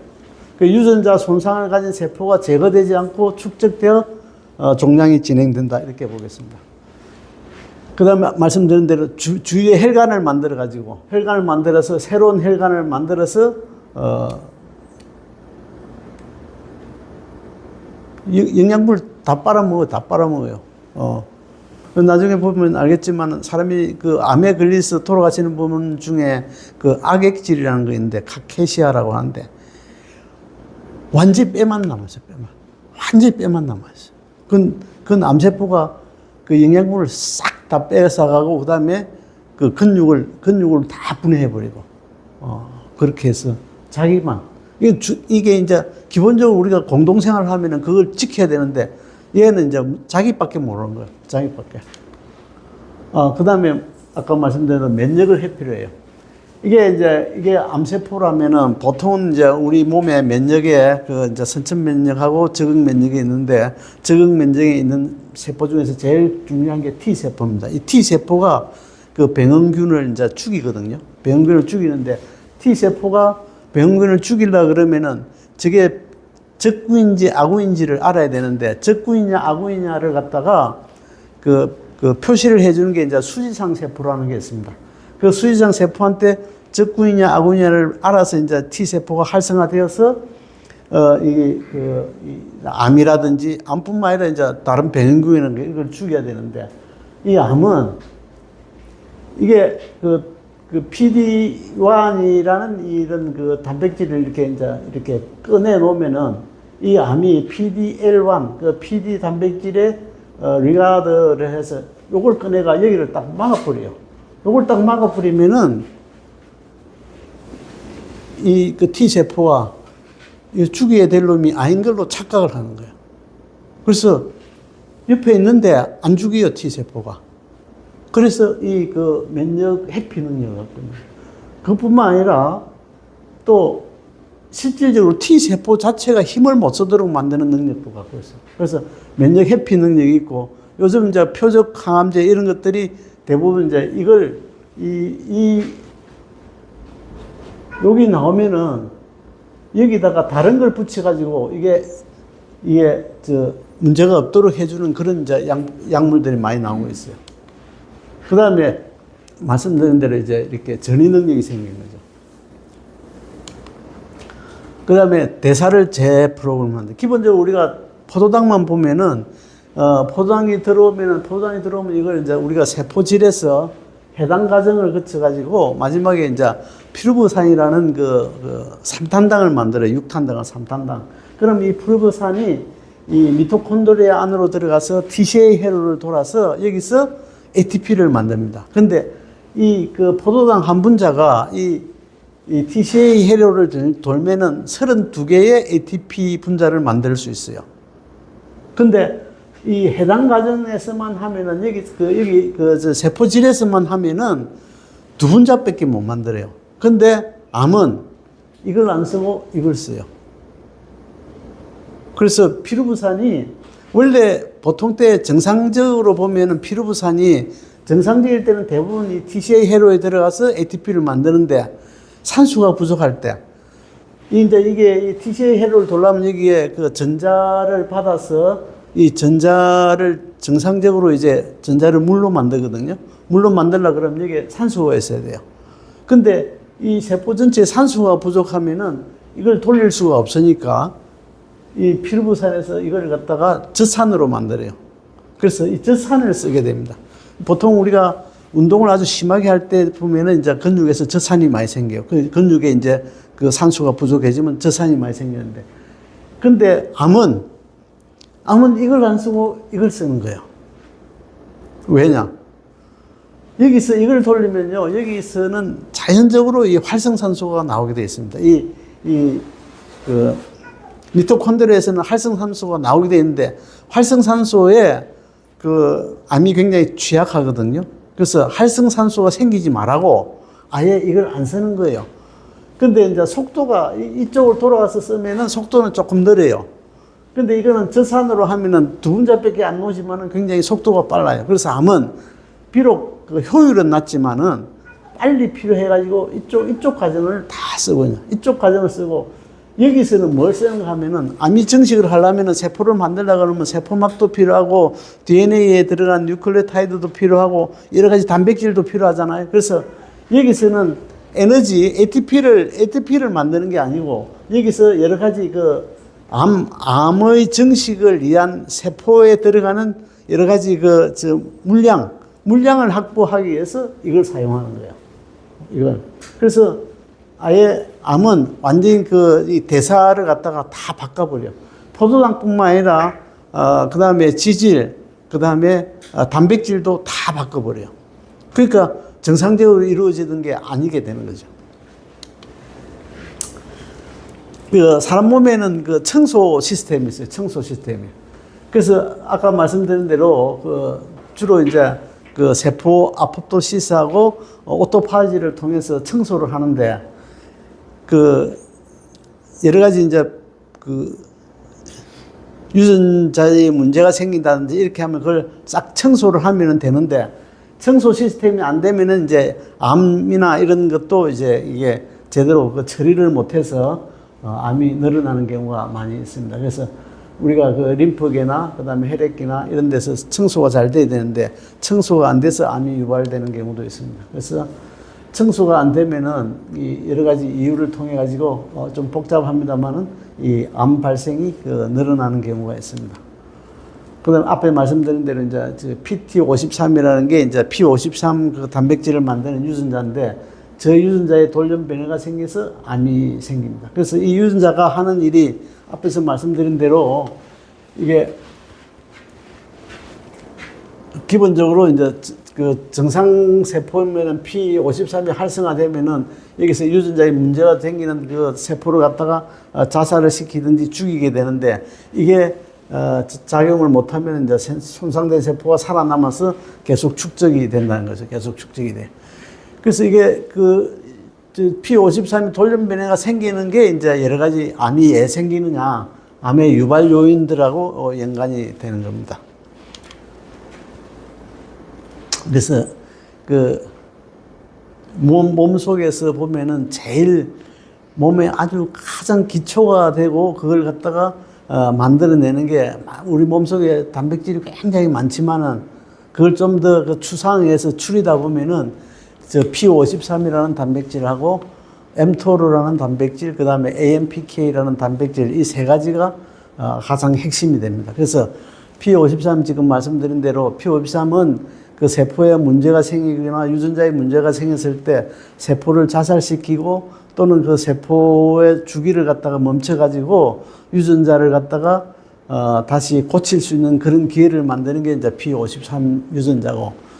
그 유전자 손상을 가진 세포가 제거되지 않고 축적되어 종양이 진행된다 이렇게 보겠습니다. 그 다음에 말씀드린 대로 주위에 혈관을 만들어 가지고 혈관을 만들어서 새로운 혈관을 만들어서 영양분을 다 빨아먹어요. 다 빨아먹어요. 나중에 보면 알겠지만 사람이 그 암에 걸려서 돌아가시는 분 중에 그 악액질이라는 거 있는데 카케시아라고 하는데 완전히 뼈만 남았어요. 뼈만. 완전히 뼈만 남았어요. 그건 암세포가 그 영양분을 싹 다 빼앗아가고 그다음에 그 근육을 다 분해해버리고 그렇게 해서 자기만 이게 이제 기본적으로 우리가 공동생활을 하면은 그걸 지켜야 되는데 얘는 이제 자기밖에 모르는 거예요. 자기밖에. 그다음에 아까 말씀드린 대로 면역을 회피를 해요. 이게 암세포라면은 보통은 이제 우리 몸의 면역에 그 이제 선천 면역하고 적응 면역이 있는데 적응 면역에 있는 세포 중에서 제일 중요한 게 T세포입니다. 이 T세포가 그 병원균을 이제 죽이거든요. 병원균을 죽이는데 T세포가 병원균을 죽이려 그러면은 저게 적구인지 아구인지를 알아야 되는데 적구이냐 아구이냐를 갖다가 그 표시를 해주는 게 이제 수지상 세포라는 게 있습니다. 그 수지상 세포한테 적구이냐 아구이냐를 알아서 이제 T세포가 활성화되어서 이 암이라든지 암뿐만 아니라 이제 다른 병균이라는 이걸 죽여야 되는데 이 암은 이게 그 PD-1이라는 이런 그 단백질을 이렇게 꺼내 놓으면은 이 암이 PD-L1 그 PD 단백질에 리가드를 해서 요걸 꺼내가 여기를 딱 막아버려요. 요걸 딱 막아버리면은 이 그 T세포가 죽여야 될 놈이 아닌 걸로 착각을 하는 거예요. 그래서 옆에 있는데 안 죽여요, T세포가. 그래서 이 그 면역 회피 능력을 갖고 있는 거예요. 그뿐만 아니라 또 실질적으로 T세포 자체가 힘을 못 쓰도록 만드는 능력도 갖고 있어요. 그래서 면역 회피 능력이 있고 요즘 이제 표적 항암제 이런 것들이 대부분 이제 이걸 여기 나오면은 여기다가 다른 걸 붙여가지고 이게 문제가 없도록 해주는 그런 이제 약물들이 많이 나오고 있어요. 그 다음에 말씀드린 대로 이제 이렇게 전이 능력이 생기는 거죠. 그 다음에 대사를 재프로그램 하는데 기본적으로 우리가 포도당만 보면은 포도당이 들어오면 이걸 이제 우리가 세포질에서 해당 과정을 거쳐가지고 마지막에 이제 피루브산이라는 그 3탄당을 만들어요. 6탄당을 3탄당. 그럼 이 피루브산이 이 미토콘드리아 안으로 들어가서 TCA 회로를 돌아서 여기서 ATP를 만듭니다. 근데 이 그 포도당 한 분자가 이 TCA 회로를 돌면은 32개의 ATP 분자를 만들 수 있어요. 근데 이 해당 과정에서만 하면은 여기 세포질에서만 하면은 2분자밖에 못 만들어요. 근데 암은 이걸 안 쓰고 이걸 써요. 그래서 피루브산이 원래 보통 때 정상적으로 보면은 피루브산이 정상적일 때는 대부분 이 TCA 회로에 들어가서 ATP를 만드는데 산소가 부족할 때 이제 이게 이 TCA 회로를 돌려면 여기에 그 전자를 받아서 이 전자를 정상적으로 이제 전자를 물로 만들거든요. 물로 만들려고 그러면 여기에 산소가 있어야 돼요. 근데 이 세포 전체에 산소가 부족하면은 이걸 돌릴 수가 없으니까 이 피루브산에서 이걸 갖다가 젖산으로 만들어요. 그래서 이 젖산을 쓰게 됩니다. 보통 우리가 운동을 아주 심하게 할 때 보면은 이제 근육에서 젖산이 많이 생겨요. 그 근육에 이제 그 산소가 부족해지면 젖산이 많이 생기는데. 근데 암은 이걸 안 쓰고 이걸 쓰는 거예요. 왜냐? 여기서 이걸 돌리면요, 여기서는 자연적으로 이 활성산소가 나오게 되어 있습니다. 미토콘드리아에서는 활성산소가 나오게 되어 있는데, 활성산소에 그 암이 굉장히 취약하거든요. 그래서 활성산소가 생기지 말라고 아예 이걸 안 쓰는 거예요. 근데 이제 속도가 이쪽으로 돌아가서 쓰면은 속도는 조금 느려요. 근데 이거는 젖산으로 하면은 2분자밖에 안 나오지만은 굉장히 속도가 빨라요. 그래서 암은 비록 그 효율은 낮지만은 빨리 필요해가지고 이쪽 과정을 다 쓰거든요. 이쪽 과정을 쓰고 여기서는 뭘 생각하면은 암이 증식을 하려면은 세포를 만들려고 그러면 세포막도 필요하고 DNA에 들어간 뉴클레오타이드도 필요하고 여러 가지 단백질도 필요하잖아요. 그래서 여기서는 에너지 ATP를 만드는 게 아니고 여기서 여러 가지 그 암의 증식을 위한 세포에 들어가는 여러 가지 물량을 확보하기 위해서 이걸 사용하는 거예요. 이걸. 그래서 아예 암은 완전히 이 대사를 갖다가 다 바꿔버려. 포도당뿐만 아니라, 그 다음에 지질, 그 다음에 단백질도 다 바꿔버려요. 그러니까 정상적으로 이루어지던 게 아니게 되는 거죠. 사람 몸에는 청소 시스템이 있어요. 청소 시스템이. 그래서 아까 말씀드린 대로 주로 이제 세포 아포토시스하고 오토파지를 통해서 청소를 하는데 여러 가지 이제 유전자의 문제가 생긴다든지 이렇게 하면 그걸 싹 청소를 하면 되는데 청소 시스템이 안 되면은 이제 암이나 이런 것도 이제 이게 제대로 처리를 못해서 암이 늘어나는 경우가 많이 있습니다. 그래서 우리가 림프계나 그다음에 혈액계나 이런 데서 청소가 잘 돼야 되는데 청소가 안 돼서 암이 유발되는 경우도 있습니다. 그래서 청소가 안 되면은 이 여러 가지 이유를 통해 가지고 좀 복잡합니다만은 이 암 발생이 늘어나는 경우가 있습니다. 그다음 앞에 말씀드린 대로 이제 PT53이라는 게 이제 P53 단백질을 만드는 유전자인데 저 유전자에 돌연 변이가 생겨서 암이 생깁니다. 그래서 이 유전자가 하는 일이 앞에서 말씀드린 대로 이게 기본적으로 이제 정상 세포면은 P53이 활성화되면은 여기서 유전자에 문제가 생기는 세포를 갖다가 자살을 시키든지 죽이게 되는데 이게 작용을 못하면 이제 손상된 세포가 살아남아서 계속 축적이 된다는 거죠. 계속 축적이 돼. 그래서 이게 P53이 돌연 변이가 생기는 게 이제 여러 가지 암이 왜 생기느냐, 암의 유발 요인들하고 연관이 되는 겁니다. 그래서 몸 속에서 보면은 제일 몸에 아주 가장 기초가 되고 그걸 갖다가 만들어내는 게 우리 몸속에 단백질이 굉장히 많지만은 그걸 좀 더 추상해서 추리다 보면은 P53이라는 단백질하고 mTOR라는 단백질, 그 다음에 AMPK라는 단백질 이 세 가지가 가장 핵심이 됩니다. 그래서 P53 지금 말씀드린 대로 P53은 세포에 문제가 생기거나 유전자에 문제가 생겼을 때 세포를 자살시키고 또는 세포의 주기를 갖다가 멈춰가지고 유전자를 갖다가 다시 고칠 수 있는 그런 기회를 만드는 게 이제 P53 유전자고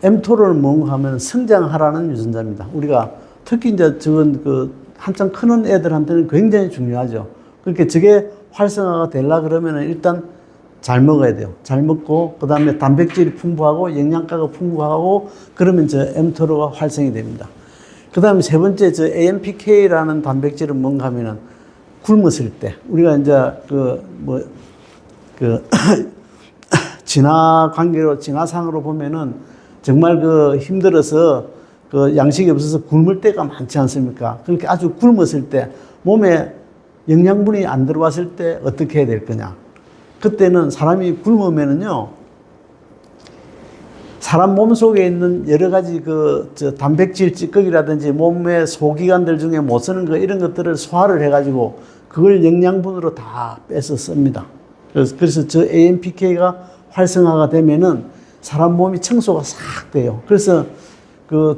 mTOR을 뭔가 하면 성장하라는 유전자입니다. 우리가 특히 이제 저건 한참 크는 애들한테는 굉장히 중요하죠. 그렇게 저게 활성화가 되려 그러면은 일단 잘 먹어야 돼요. 잘 먹고 그 다음에 단백질이 풍부하고 영양가가 풍부하고 그러면 mTOR가 활성이 됩니다. 그 다음에 세 번째 AMPK라는 단백질은 뭔가 하면은 굶었을 때 우리가 이제 진화상으로 보면은 정말 힘들어서 양식이 없어서 굶을 때가 많지 않습니까? 그렇게 아주 굶었을 때 몸에 영양분이 안 들어왔을 때 어떻게 해야 될 거냐? 그때는 사람이 굶으면은요, 사람 몸 속에 있는 여러 가지 단백질 찌꺼기라든지 몸의 소기관들 중에 못 쓰는 이런 것들을 소화를 해가지고 그걸 영양분으로 다 빼서 씁니다. 그래서 저 AMPK가 활성화가 되면은 사람 몸이 청소가 싹 돼요. 그래서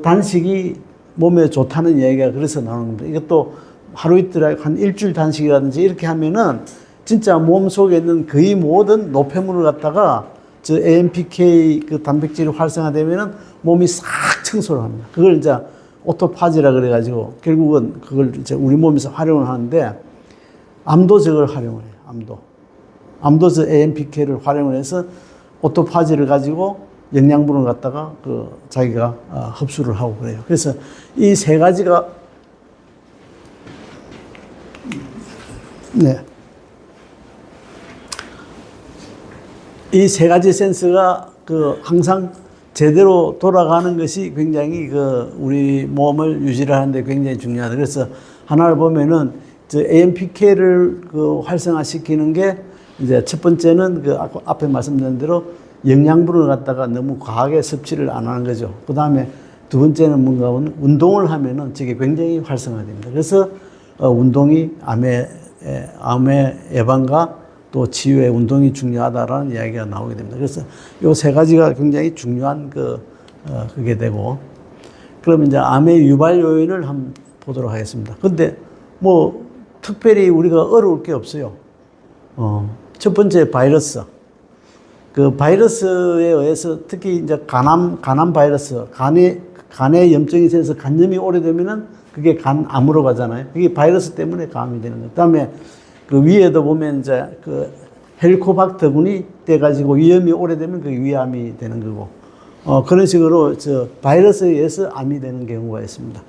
단식이 몸에 좋다는 얘기가 그래서 나오는 겁니다. 이것도 하루 이틀, 한 일주일 단식이라든지 이렇게 하면은 진짜 몸 속에 있는 거의 모든 노폐물을 갖다가 저 AMPK 단백질이 활성화되면은 몸이 싹 청소를 합니다. 그걸 이제 오토파지라 그래가지고 결국은 그걸 이제 우리 몸에서 활용을 하는데 암도 저걸 활용을 해요. 암도 저 AMPK를 활용을 해서 오토파지를 가지고 영양분을 갖다가 자기가 흡수를 하고 그래요. 그래서 이 세 가지가 이 세 가지 센서가 항상 제대로 돌아가는 것이 굉장히 우리 몸을 유지를 하는데 굉장히 중요하다. 그래서 하나를 보면은 AMPK를 그 활성화시키는 게 이제 첫 번째는 그 앞에 말씀드린 대로 영양분을 갖다가 너무 과하게 섭취를 안 하는 거죠. 그 다음에 두 번째는 뭔가 운동을 하면은 저게 굉장히 활성화됩니다. 그래서 운동이 암의 예방과 또 치유에 운동이 중요하다라는 이야기가 나오게 됩니다. 그래서 요 세 가지가 굉장히 중요한 그게 되고, 그러면 이제 암의 유발 요인을 한번 보도록 하겠습니다. 근데 뭐 특별히 우리가 어려울 게 없어요. 첫 번째 바이러스. 그 바이러스에 의해서 특히 이제 간암 바이러스, 간에 염증이 생겨서 간염이 오래되면은 그게 간암으로 가잖아요. 그게 바이러스 때문에 감이 되는 거예요. 그다음에 그 위에도 보면 이제 그 헬리코박터군이 돼가지고 위염이 오래되면 그게 위암이 되는 거고, 그런 식으로 바이러스에 의해서 암이 되는 경우가 있습니다.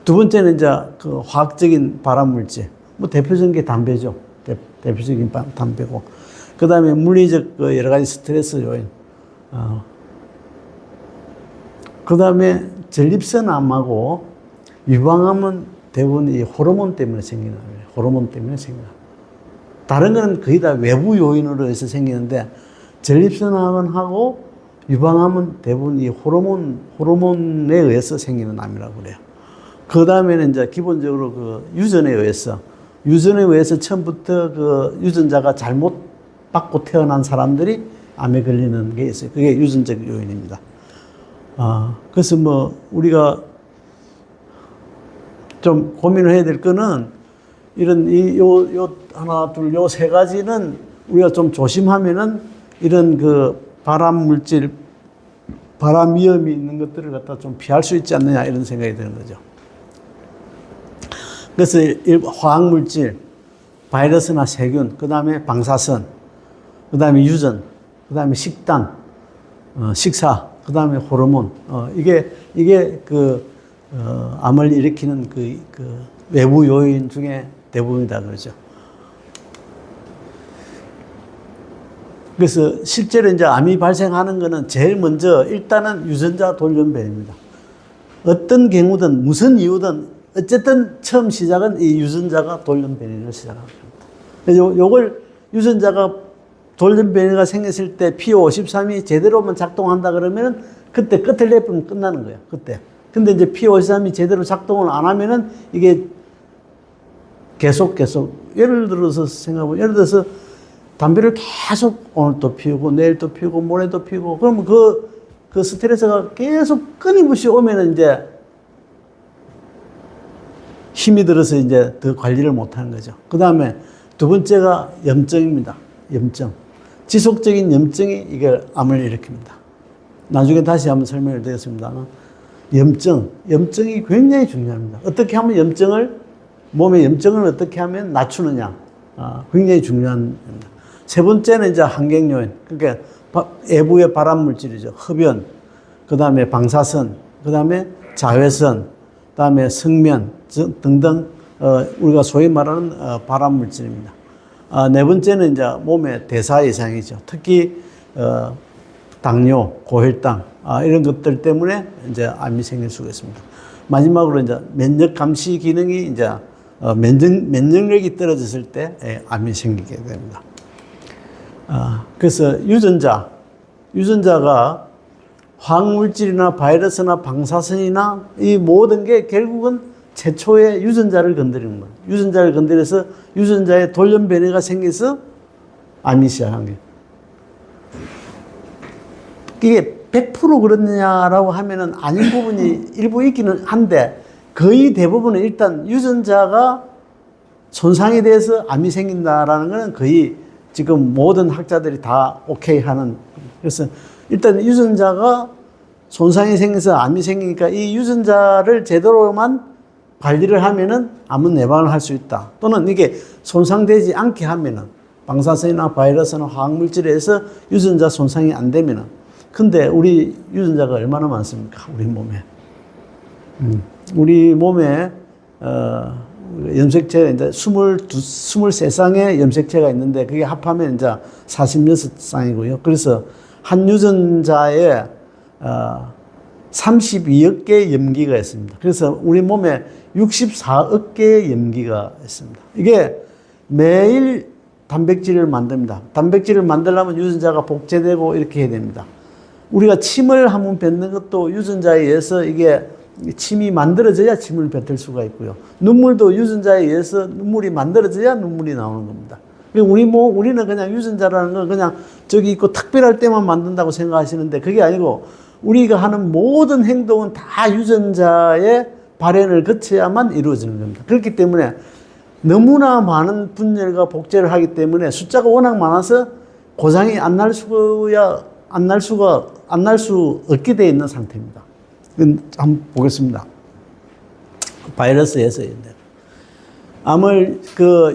두 번째는 이제 그 화학적인 발암물질, 뭐 대표적인 게 담배죠. 대표적인 담배고, 그 다음에 물리적 그 여러 가지 스트레스 요인, 그 다음에 전립선암하고 유방암은 대부분 이 호르몬 때문에 생기는 거예요. 호르몬 때문에 생겨요. 다른 거는 거의 다 외부 요인으로 해서 생기는데, 전립선암하고 유방암은 대부분 이 호르몬에 의해서 생기는 암이라고 그래요. 그 다음에는 이제 기본적으로 그 유전에 의해서 처음부터 그 유전자가 잘못 받고 태어난 사람들이 암에 걸리는 게 있어요. 그게 유전적 요인입니다. 그래서 뭐 우리가 좀 고민을 해야 될 거는 이런 하나, 둘, 요 세 가지는 우리가 좀 조심하면은 이런 그 발암 위험이 있는 것들을 갖다 좀 피할 수 있지 않느냐, 이런 생각이 드는 거죠. 그래서 화학물질, 바이러스나 세균, 그 다음에 방사선, 그 다음에 유전, 그 다음에 식단, 식사, 그 다음에 호르몬, 이게 암을 일으키는 그 외부 요인 중에 대부분이다 그러죠. 그래서 실제로 이제 암이 발생하는 거는 제일 먼저 일단은 유전자 돌연변입니다. 어떤 경우든 무슨 이유든 어쨌든 처음 시작은 이 유전자가 돌연변이를 시작합니다. 그래서 요걸 유전자가 돌연변이가 생겼을 때 P53이 제대로만 작동한다 그러면은 그때 끝을 내버리면 끝나는 거예요. 그때. 근데 이제 P53이 제대로 작동을 안 하면은 이게 계속 예를 들어서 예를 들어서 담배를 계속 오늘 또 피우고 내일 또 피우고 모레 또 피우고, 그러면 그 스트레스가 계속 끊임없이 오면은 이제 힘이 들어서 이제 더 관리를 못 하는 거죠. 그 다음에 두 번째가 염증입니다. 염증. 지속적인 염증이 이걸 암을 일으킵니다. 나중에 다시 한번 설명을 드리겠습니다. 염증이 굉장히 중요합니다. 어떻게 하면 몸의 염증을 어떻게 하면 낮추느냐. 굉장히 중요한 겁니다. 세 번째는 이제 환경 요인. 그러니까 외부의 발암 물질이죠. 흡연, 그 다음에 방사선, 그 다음에 자외선, 그 다음에 성면 등등 우리가 소위 말하는 발암 물질입니다. 네 번째는 이제 몸의 대사 이상이죠. 특히 당뇨, 고혈당 이런 것들 때문에 이제 암이 생길 수가 있습니다. 마지막으로 이제 면역 감시 기능이 이제 면역력이 떨어졌을 때 암이 생기게 됩니다. 그래서 유전자가 화학물질이나 바이러스나 방사선이나 이 모든 게 결국은 최초의 유전자를 건드리는 거예요. 유전자를 건드려서 유전자의 돌연변이가 생겨서 암이 시작한 거예요. 이게 100% 그렇느냐라고 하면은 아닌 부분이 일부 있기는 한데, 거의 대부분은 일단 유전자가 손상이 돼서 암이 생긴다라는 것은 거의 지금 모든 학자들이 다 오케이 하는. 그래서 일단 유전자가 손상이 생겨서 암이 생기니까 이 유전자를 제대로만 관리를 하면은 암은 예방을 할 수 있다. 또는 이게 손상되지 않게 하면은 방사선이나 바이러스나 화학물질에 의해서 유전자 손상이 안 되면은. 근데 우리 유전자가 얼마나 많습니까? 우리 몸에. 우리 몸에 염색체가 이제 23쌍의 염색체가 있는데 그게 합하면 이제 46쌍이고요. 그래서 한 유전자에 32억 개의 염기가 있습니다. 그래서 우리 몸에 64억 개의 염기가 있습니다. 이게 매일 단백질을 만듭니다. 단백질을 만들려면 유전자가 복제되고 이렇게 해야 됩니다. 우리가 침을 한번 뱉는 것도 유전자에 의해서 이게 침이 만들어져야 침을 뱉을 수가 있고요. 눈물도 유전자에 의해서 눈물이 만들어져야 눈물이 나오는 겁니다. 우리는 그냥 유전자라는 건 그냥 저기 있고 특별할 때만 만든다고 생각하시는데 그게 아니고 우리가 하는 모든 행동은 다 유전자의 발현을 거쳐야만 이루어지는 겁니다. 그렇기 때문에 너무나 많은 분열과 복제를 하기 때문에 숫자가 워낙 많아서 고장이 안 날 수 없게 되어 있는 상태입니다. 한번 보겠습니다. 바이러스에서 암을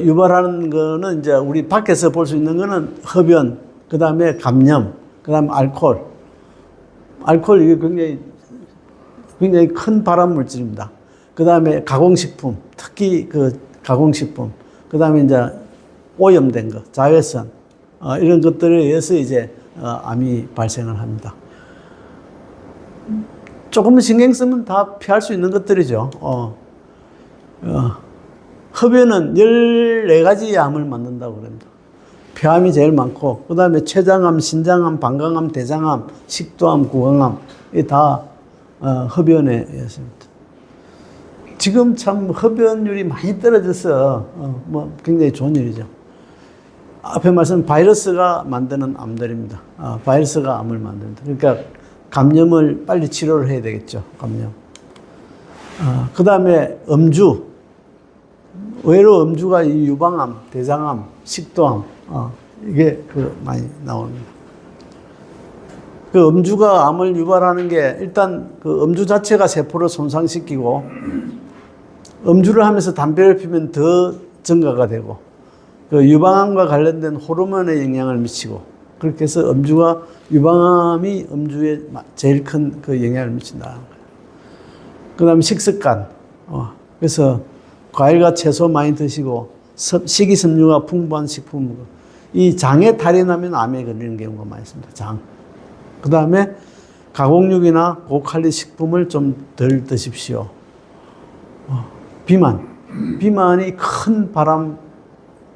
유발하는 거는 이제 우리 밖에서 볼 수 있는 거는 흡연, 그 다음에 감염, 그 다음에 알코올. 알코올 이게 굉장히 큰 발암 물질입니다. 그 다음에 가공식품, 특히 가공식품, 그 다음에 이제 오염된 거, 자외선, 이런 것들에 의해서 이제 암이 발생을 합니다. 조금 신경 쓰면 다 피할 수 있는 것들이죠. 흡연은 14가지 암을 만든다고 그럽니다. 폐암이 제일 많고, 그 다음에 췌장암, 신장암, 방광암, 대장암, 식도암, 구강암, 이 다 흡연에 의해서입니다. 지금 참 흡연율이 많이 떨어져서 굉장히 좋은 일이죠. 앞에 말씀 바이러스가 만드는 암들입니다. 바이러스가 암을 만듭니다. 그러니까 감염을 빨리 치료를 해야 되겠죠. 감염. 그 다음에 음주. 의외로 음주가 이 유방암, 대장암, 식도암, 이게 많이 나옵니다. 음주가 암을 유발하는 게 일단 음주 자체가 세포를 손상시키고 음주를 하면서 담배를 피우면 더 증가가 되고 유방암과 관련된 호르몬에 영향을 미치고 그렇게 해서 유방암이 음주에 제일 큰 영향을 미친다는 거예요. 그 다음에 식습관. 그래서 과일과 채소 많이 드시고 식이섬유가 풍부한 식품. 이 장에 탈이 나면 암에 걸리는 경우가 많이 있습니다. 장. 그 다음에 가공육이나 고칼리 식품을 좀 덜 드십시오. 비만. 비만이 큰 발암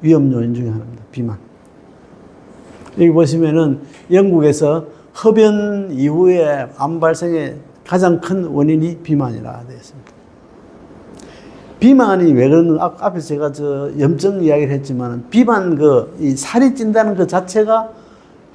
위험 요인 중에 하나입니다. 비만. 여기 보시면은 영국에서 흡연 이후에 암 발생의 가장 큰 원인이 비만이라 되어 있습니다. 비만이 왜 그러는가? 앞에서 제가 염증 이야기를 했지만 비만 이 살이 찐다는 그 자체가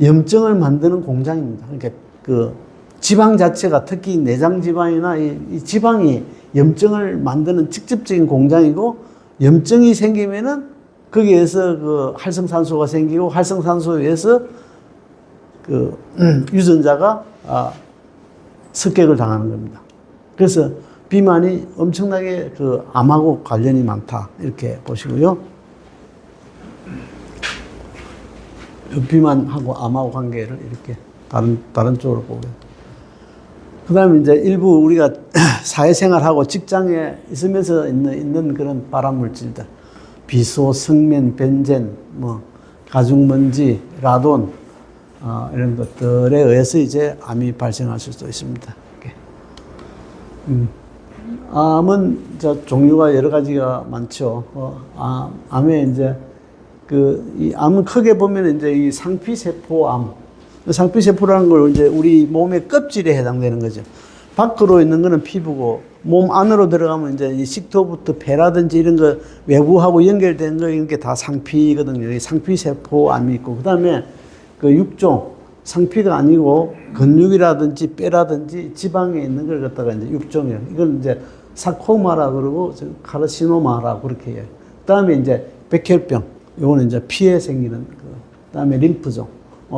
염증을 만드는 공장입니다. 그러니까 지방 자체가 특히 내장 지방이나 이 지방이 염증을 만드는 직접적인 공장이고 염증이 생기면은 거기에서 활성산소가 생기고 활성산소에 의해서 유전자가 습격을 당하는 겁니다. 그래서 비만이 엄청나게 암하고 관련이 많다 이렇게 보시고요. 비만하고 암하고 관계를 이렇게 다른 쪽으로 보고요. 그 다음에 이제 일부 우리가 사회생활하고 직장에 있으면서 있는 그런 발암물질들. 비소, 성면, 벤젠, 가죽먼지, 라돈, 이런 것들에 의해서 이제 암이 발생할 수도 있습니다. 암은 종류가 여러 가지가 많죠. 암에 이제 이 암은 크게 보면 이제 이 상피세포암. 상피세포라는 걸 이제 우리 몸의 껍질에 해당되는 거죠. 밖으로 있는 거는 피부고, 몸 안으로 들어가면 이제 이 식도부터 폐라든지 이런 거 외부하고 연결된 거 이런 게 다 상피거든요. 상피세포암이 있고, 그 다음에 육종, 상피가 아니고 근육이라든지 뼈라든지 지방에 있는 걸 갖다가 이제 육종이에요. 이건 이제 사코마라 그러고 카르시노마라 그렇게 해요. 그 다음에 이제 백혈병, 요거는 이제 피에 생기는 그 다음에 림프종.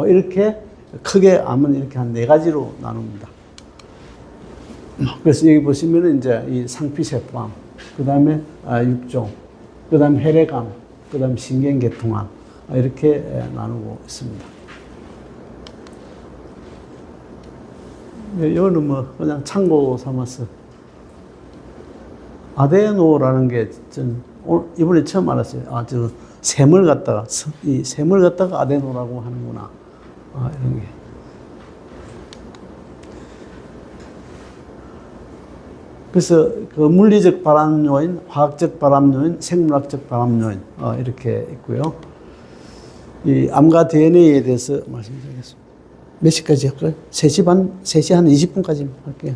이렇게 크게 암은 이렇게 한 4가지로 나눕니다. 그래서 여기 보시면은 이제 이 상피세포암, 그 다음에 육종, 그 다음에 혈액암, 그 다음에 신경계통암, 이렇게 나누고 있습니다. 이거는 그냥 참고 삼아서. 아데노라는 게 전 이번에 처음 알았어요. 샘을 갖다가, 이 샘을 갖다가 아데노라고 하는구나. 이런 게. 그래서 그 물리적 발암 요인, 화학적 발암 요인, 생물학적 발암 요인 이렇게 있고요. 이 암과 DNA에 대해서 말씀드리겠습니다. 몇 시까지 할까요? 3시 반, 3시 한 20분까지 할게요.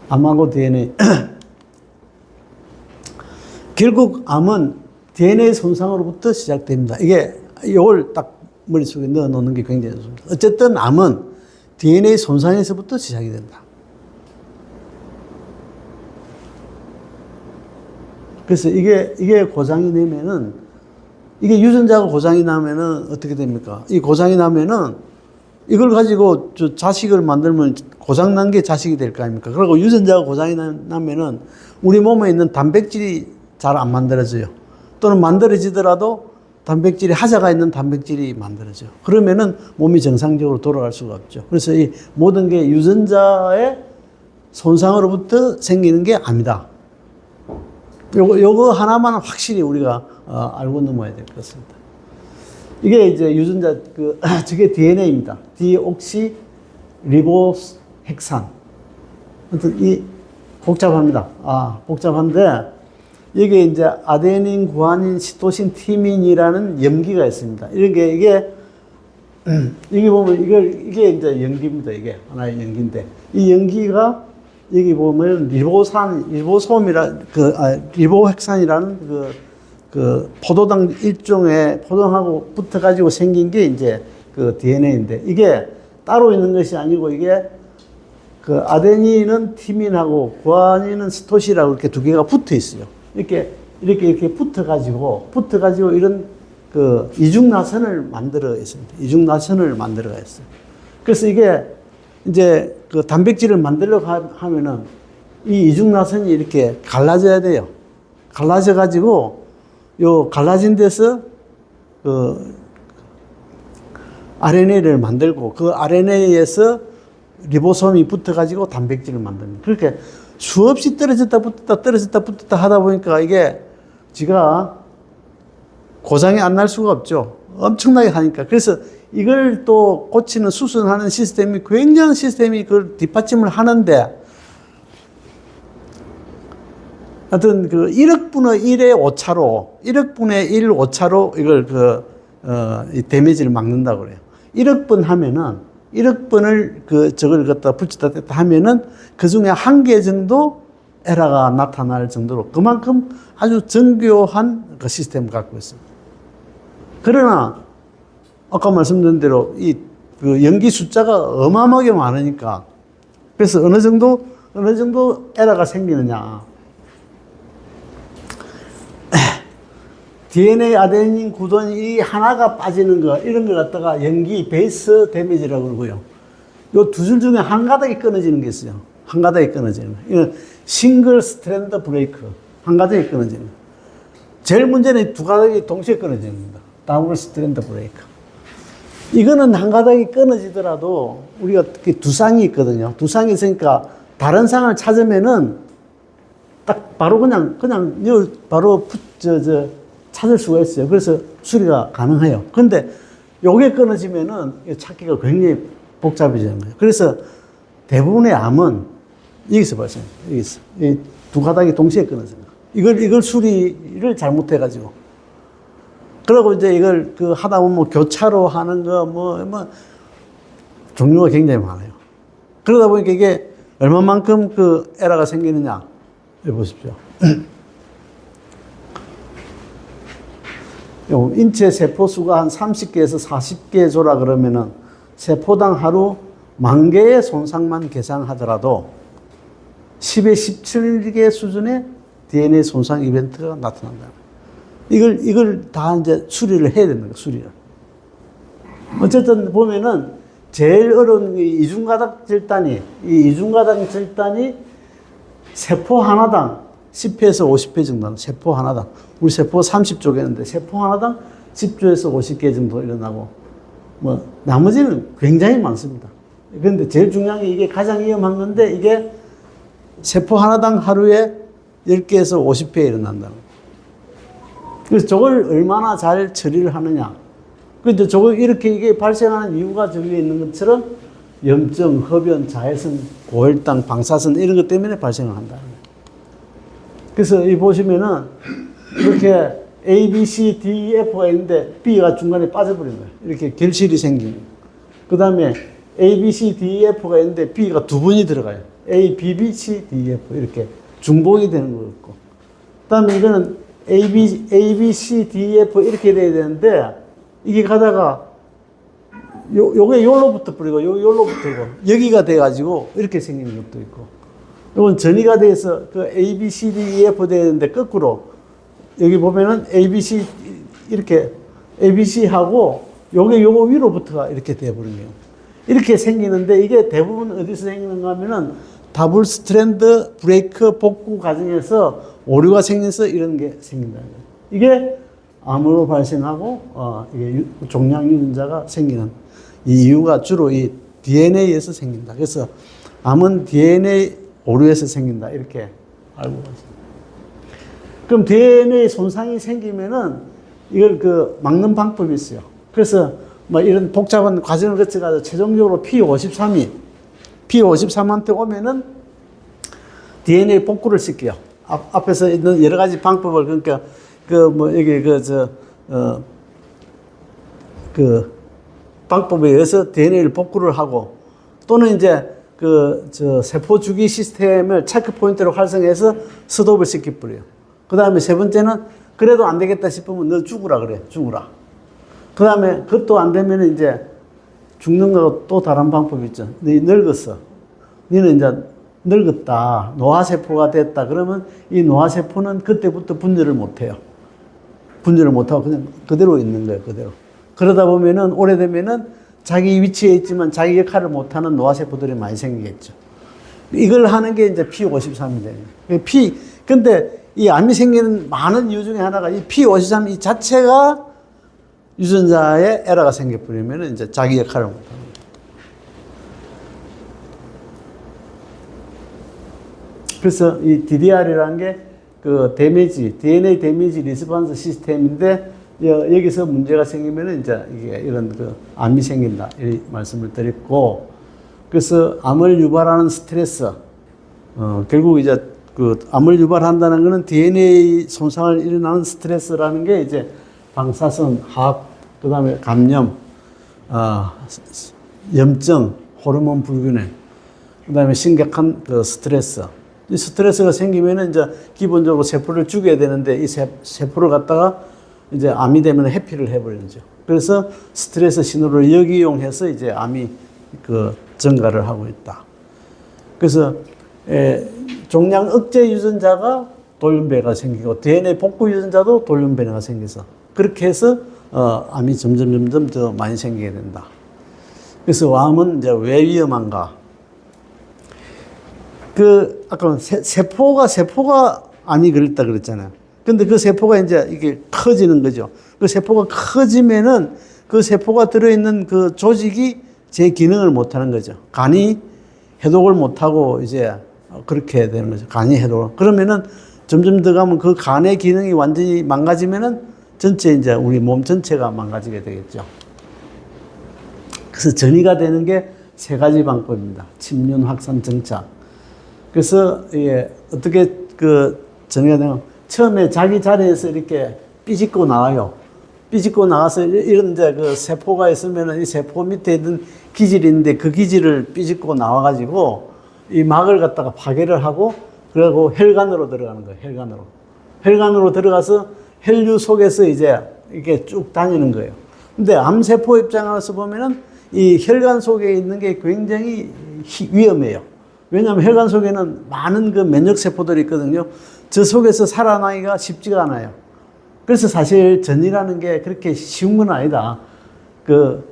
암하고 DNA. 결국 암은 DNA 손상으로부터 시작됩니다. 이게 이걸 딱 머릿속에 넣어 놓는 게 굉장히 좋습니다. 어쨌든 암은 DNA 손상에서부터 시작이 된다. 그래서 이게 고장이 되면은, 이게 유전자가 고장이 나면은 어떻게 됩니까? 이 고장이 나면은 이걸 가지고 저 자식을 만들면 고장난 게 자식이 될 거 아닙니까? 그리고 유전자가 고장이 나면은 우리 몸에 있는 단백질이 잘 안 만들어져요. 또는 만들어지더라도 단백질이 하자가 있는 단백질이 만들어져요. 그러면은 몸이 정상적으로 돌아갈 수가 없죠. 그래서 이 모든 게 유전자의 손상으로부터 생기는 게 암이다. 요거 하나만 확실히 우리가 알고 넘어야 될 것 같습니다. 이게 이제 유전자 저게 DNA입니다. 디옥시 리보핵산. 아무튼 이 복잡합니다. 복잡한데 이게 이제 아데닌, 구아닌, 시토신, 티민이라는 염기가 있습니다. 이게 보면 이게 이제 염기입니다. 이게 하나의 염기인데 이 염기가 여기 보면 리보핵산이라는 그 포도당 일종의 포도당하고 붙어 가지고 생긴 게 이제 그 DNA인데 이게 따로 있는 것이 아니고 이게 그 아데닌은 티민하고 구아닌은 스토시라고 이렇게 두 개가 붙어 있어요. 이렇게 붙어 가지고 이런 그 이중나선을 만들어 있습니다. 이중나선을 만들어 있어요. 그래서 이게 이제 그 단백질을 만들려고 하면은 이 이중나선이 이렇게 갈라져야 돼요. 갈라져 가지고 요 갈라진 데서 그 RNA를 만들고 그 RNA에서 리보솜이 붙어 가지고 단백질을 만듭니다. 그렇게 수없이 떨어졌다 붙었다 하다 보니까 이게 지가 고장이 안 날 수가 없죠. 엄청나게 하니까. 그래서 이걸 또 고치는 수선하는 시스템이 굉장한 시스템이 그걸 뒷받침을 하는데 하여튼 그 1억분의 1의 오차로 1억분의 1 오차로 이걸 이 데미지를 막는다고 그래요. 1억 번 하면은 1억 번을 저걸 갖다 붙였다 뗐다 하면은 그 중에 한 개 정도 에러가 나타날 정도로 그만큼 아주 정교한 그 시스템을 갖고 있습니다. 그러나 아까 말씀드린 대로 그 염기 숫자가 어마어마하게 많으니까 그래서 어느 정도 에러가 생기느냐. DNA, 아데닌, 구돈 이 하나가 빠지는 거 이런 걸 갖다가 염기 베이스 데미지라고 그러고요. 요 두 줄 중에 한 가닥이 끊어지는 게 있어요. 한 가닥이 끊어지는 거. 이건 싱글 스트랜드 브레이크. 한 가닥이 끊어지는 거. 제일 문제는 두 가닥이 동시에 끊어지는 겁니다. 더블 스트랜드 브레이크. 이거는 한 가닥이 끊어지더라도 우리가 두 쌍이 있거든요. 두 쌍이 있으니까 다른 쌍을 찾으면은 딱 바로 그냥 바로 찾을 수가 있어요. 그래서 수리가 가능해요. 근데 요게 끊어지면은 찾기가 굉장히 복잡해지는 거예요. 그래서 대부분의 암은 여기서 발생해요. 여기서. 이 두 가닥이 동시에 끊어지는 거예요. 이걸 수리를 잘못해가지고. 그리고 이제 이걸 하다 보면 교차로 하는 거 종류가 굉장히 많아요. 그러다 보니까 이게 얼마만큼 에러가 생기느냐. 보십시오. 인체 세포수가 한 30개에서 40개 조라 그러면은 세포당 하루 10,000개의 손상만 계산하더라도 10의 17개 수준의 DNA 손상 이벤트가 나타난다. 이걸 다 이제 수리를 해야 되는 거예요, 수리를. 어쨌든 보면은 제일 어려운 이중가닥 절단이 세포 하나당 10회에서 50회 정도, 세포 하나당. 우리 세포 30조 개인데, 세포 하나당 10조에서 50개 정도 일어나고, 나머지는 굉장히 많습니다. 그런데 제일 중요한 게 이게 가장 위험한 건데, 이게 세포 하나당 하루에 10개에서 50회 일어난다는 거예요. 그래서 저걸 얼마나 잘 처리를 하느냐. 근데 저거 이렇게 이게 발생하는 이유가 저기에 있는 것처럼 염증, 흡연, 자외선, 고혈당, 방사선 이런 것 때문에 발생을 한다. 그래서 이 보시면은 이렇게 A, B, C, D, F가 있는데 B가 중간에 빠져버린 거예요. 이렇게 결실이 생기는. 그 다음에 A, B, C, D, F가 있는데 B가 두 번이 들어가요. A, B, B, C, D, F 이렇게 중복이 되는 거고. 그 다음에 이거는 A, B, C, D, F 이렇게 돼야 되는데 이게 가다가 요게 요로부터 뿌리고 요로부터고 여기가 돼가지고 이렇게 생기는 것도 있고. 요건 전이가 돼서 그 A, B, C, D, F 되는데 거꾸로 여기 보면은 A, B, C 이렇게 A, B, C 하고 요거 위로부터가 이렇게 돼버린 거예요. 이렇게 생기는데 이게 대부분 어디서 생기는가 하면은 더블 스트랜드 브레이크 복구 과정에서 오류가 생겨서 이런 게 생긴다는 거예요. 이게 암으로 발생하고 이게 종양 유전자가 생기는 이 이유가 주로 이 DNA에서 생긴다. 그래서 암은 DNA 오류에서 생긴다. 이렇게 알고 있습니다. 그럼 DNA 손상이 생기면은 이걸 그 막는 방법이 있어요. 그래서 뭐 이런 복잡한 과정을 거쳐가지고 최종적으로 P53한테 오면은 DNA 복구를 시켜요. 앞에서 있는 여러 가지 방법을 그러니까 여기 방법에 의해서 DNA를 복구를 하고 또는 이제 세포 주기 시스템을 체크 포인트로 활성해서 스톱을 시켜버려요. 그 다음에 세 번째는 그래도 안 되겠다 싶으면 너 죽으라 그래. 죽으라. 그 다음에 그것도 안 되면 이제 죽는 거하고 또 다른 방법이 있죠. 너 늙었어. 너는 이제 늙었다. 노화세포가 됐다. 그러면 이 노화세포는 그때부터 분열을 못 해요. 분열을 못 하고 그냥 그대로 있는 거예요. 그대로. 그러다 보면은 오래되면은 자기 위치에 있지만 자기 역할을 못 하는 노화세포들이 많이 생기겠죠. 이걸 하는 게 이제 P53이 되는 거예요. 근데 이 암이 생기는 많은 이유 중에 하나가 이 P53 이 자체가 유전자에 에러가 생겨버리면 이제 자기 역할을 못 하는 거예요. 그래서 이 DDR이라는 게 그 DNA 데미지 리스폰스 시스템인데 여기서 문제가 생기면 이제 이게 이런 그 암이 생긴다. 이 말씀을 드렸고 그래서 암을 유발하는 스트레스 결국 이제 그 암을 유발한다는 것은 DNA 손상을 일어나는 스트레스라는 게 이제 방사선, 화학, 그 다음에 감염, 염증, 호르몬 불균형, 그 다음에 심각한 그 스트레스. 이 스트레스가 생기면은 이제 기본적으로 세포를 죽여야 되는데 이 세포를 갖다가 이제 암이 되면 해피를 해버리죠. 그래서 스트레스 신호를 역이용해서 이제 암이 그 증가를 하고 있다. 그래서 종양 억제 유전자가 돌연변이가 생기고 DNA 복구 유전자도 돌연변이가 생겨서 그렇게 해서 암이 점점 더 많이 생기게 된다. 그래서 암은 이제 왜 위험한가? 아까 세포가 암이 그랬다 그랬잖아요. 근데 그 세포가 이제 이게 커지는 거죠. 그 세포가 커지면은 그 세포가 들어있는 그 조직이 제 기능을 못 하는 거죠. 간이 해독을 못 하고 이제 그렇게 되는 거죠. 간이 해독을. 그러면은 점점 더 가면 그 간의 기능이 완전히 망가지면은 전체 이제 우리 몸 전체가 망가지게 되겠죠. 그래서 전이가 되는 게 세 가지 방법입니다. 침륜, 확산, 정착. 그래서 이게 어떻게 그 전이가 되면 처음에 자기 자리에서 이렇게 삐집고 나와요. 삐집고 나와서 이런 이제 그 세포가 있으면은 이 세포 밑에 있는 기질이 있는데 그 기질을 삐집고 나와가지고 이 막을 갖다가 파괴를 하고 그리고 혈관으로 들어가는 거예요. 혈관으로 들어가서 혈류 속에서 이제 이렇게 쭉 다니는 거예요. 근데 암세포 입장에서 보면은 이 혈관 속에 있는 게 굉장히 위험해요. 왜냐하면 혈관 속에는 많은 그 면역세포들이 있거든요. 저 속에서 살아나기가 쉽지가 않아요. 그래서 사실 전이라는 게 그렇게 쉬운 건 아니다. 그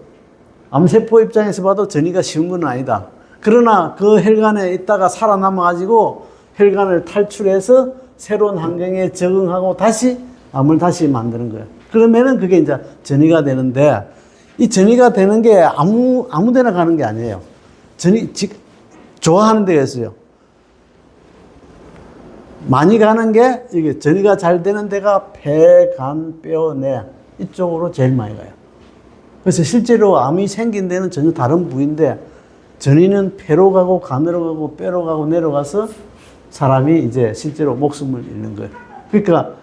암세포 입장에서 봐도 전이가 쉬운 건 아니다. 그러나 그 혈관에 있다가 살아남아가지고 혈관을 탈출해서 새로운 환경에 적응하고 다시 암을 다시 만드는 거예요. 그러면은 그게 이제 전이가 되는데 이 전이가 되는 게 아무 데나 가는 게 아니에요. 좋아하는 데가 있어요. 많이 가는 게 이게 전이가 잘 되는 데가 폐, 간, 뼈, 뇌 이쪽으로 제일 많이 가요. 그래서 실제로 암이 생긴 데는 전혀 다른 부위인데 전이는 폐로 가고 간으로 가고 뼈로 가고 내려가서 사람이 이제 실제로 목숨을 잃는 거예요. 그러니까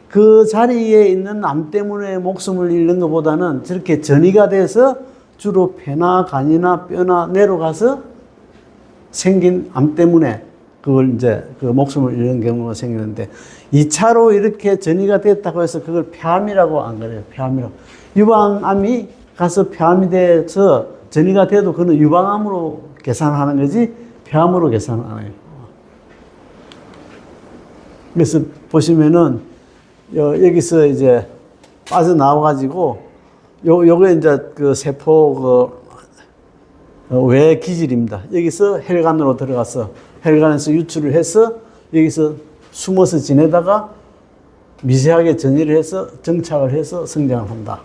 그 자리에 있는 암 때문에 목숨을 잃는 것보다는 저렇게 전이가 돼서 주로 폐나 간이나 뼈나 내려가서 생긴 암 때문에 그걸 이제 그 목숨을 잃는 경우가 생기는데 2차로 이렇게 전이가 됐다고 해서 그걸 폐암이라고 안 그래요. 폐암이라고. 유방암이 가서 폐암이 돼서 전이가 돼도 그는 유방암으로 계산하는 거지 폐암으로 계산 안 해요. 그래서 보시면은 여기서 이제 빠져나와가지고 요게 이제 그 세포 외 기질입니다. 여기서 혈관으로 들어가서 혈관에서 유출을 해서 여기서 숨어서 지내다가 미세하게 전이를 해서 정착을 해서 성장을 한다.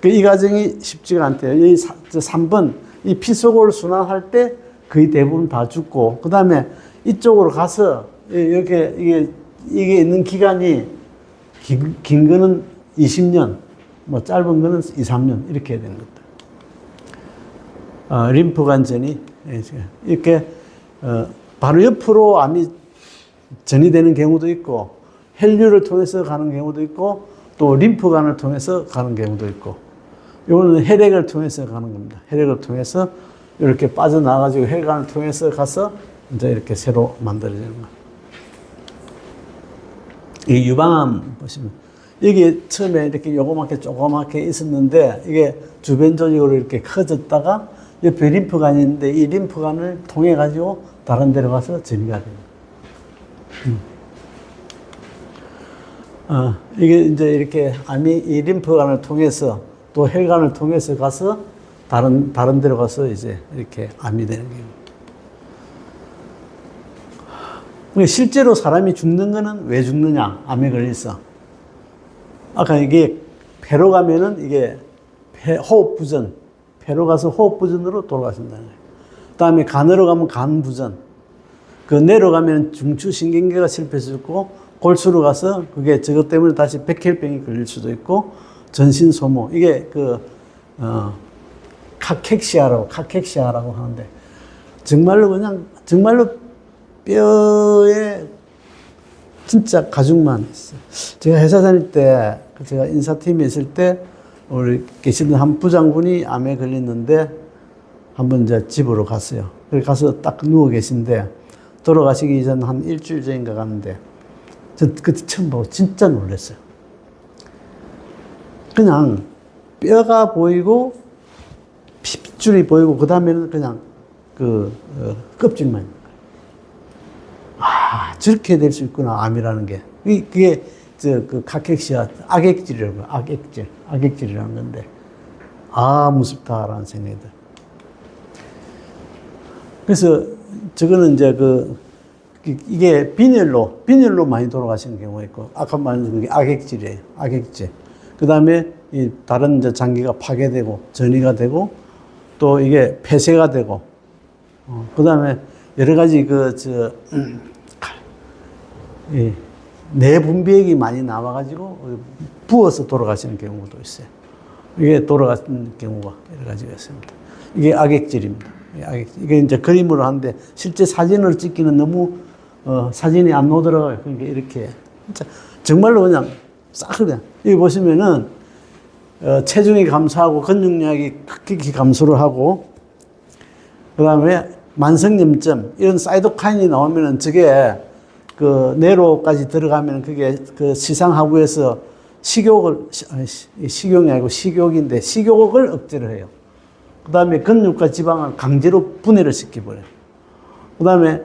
이 과정이 쉽지가 않대요. 이 3번 이 피 속을 순환할 때 거의 대부분 다 죽고 그 다음에 이쪽으로 가서 이게 있는 기간이 긴 거는 20년, 뭐 짧은 거는 2, 3년 이렇게 되는 것들. 림프관 전이 이렇게 바로 옆으로 암이 전이되는 경우도 있고 혈류를 통해서 가는 경우도 있고 또 림프관을 통해서 가는 경우도 있고 이거는 혈액을 통해서 가는 겁니다. 혈액을 통해서 이렇게 빠져나가지고 혈관을 통해서 가서 이제 이렇게 새로 만들어지는 거예요. 이 유방암 보시면 이게 처음에 이렇게 조그맣게 있었는데 이게 주변 조직으로 이렇게 커졌다가 옆에 림프관이 있는데 이 림프관을 통해 가지고 다른 데로 가서 전이가 됩니다. 이게 이제 이렇게 암이 이 림프관을 통해서 또 혈관을 통해서 가서 다른 데로 가서 이제 이렇게 암이 되는 거예요. 실제로 사람이 죽는 거는 왜 죽느냐? 암에 걸려서. 아까 이게 폐로 가면은 이게 호흡부전, 폐로 가서 호흡부전으로 돌아가신다는 거예요. 그 다음에 간으로 가면 간부전, 그 내려가면 중추신경계가 실패해서 죽고 골수로 가서 그게 저것 때문에 다시 백혈병이 걸릴 수도 있고 전신소모, 이게 카캑시아라고 하는데 정말로 뼈에 진짜 가죽만 있어요. 제가 회사 다닐 때, 제가 인사팀에 있을 때, 우리 계시던 한 부장분이 암에 걸렸는데, 한번 이제 집으로 갔어요. 그래 가서 딱 누워 계신데, 돌아가시기 전 한 일주일 전인가 갔는데, 전 그때 처음 보고 진짜 놀랐어요. 그냥 뼈가 보이고, 핏줄이 보이고, 그 다음에는 그냥 껍질만. 저렇게 될 수 있구나, 암이라는 게. 그게, 카캑시아, 악액질이라고, 악액질이라는 건데, 무섭다라는 생각이 들어요. 그래서, 저거는 이제 이게 빈혈로 많이 돌아가시는 경우가 있고, 아까 말한 게 악액질이에요, 악액질. 그 다음에 이 다른 이제 장기가 파괴되고, 전이가 되고, 또 이게 폐쇄가 되고, 그 다음에 여러 가지 내분비액이 많이 나와가지고 부어서 돌아가시는 경우도 있어요. 이게 돌아가는 경우가 여러 가지가 있습니다. 이게 악액질입니다. 이게 이제 그림으로 하는데 실제 사진을 찍기는 너무 사진이 안 나오더라고요. 그러니까 이렇게 진짜 정말로 그냥 싹 그냥 여기 보시면은 체중이 감소하고 근육량이 급격히 감소를 하고 그 다음에 만성염증 이런 사이토카인이 나오면은 저게 뇌로까지 들어가면 그게 시상하부에서 식욕이 아니고 식욕인데 식욕을 억제를 해요. 그 다음에 근육과 지방을 강제로 분해를 시켜버려요. 그 다음에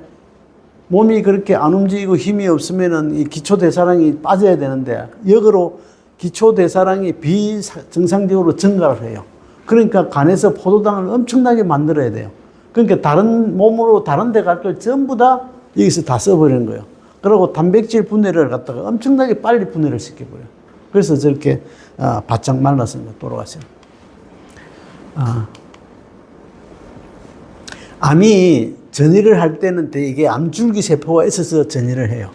몸이 그렇게 안 움직이고 힘이 없으면은 이 기초대사량이 빠져야 되는데 역으로 기초대사량이 비정상적으로 증가를 해요. 그러니까 간에서 포도당을 엄청나게 만들어야 돼요. 그러니까 다른 몸으로 다른 데 갈 걸 전부 다 여기서 다 써버리는 거예요. 그리고 단백질 분해를 갖다가 엄청나게 빨리 분해를 시켜버려요. 그래서 저렇게 바짝 말라서 돌아가세요. 암이 전이를 할 때는 이게 암줄기 세포가 있어서 전이를 해요.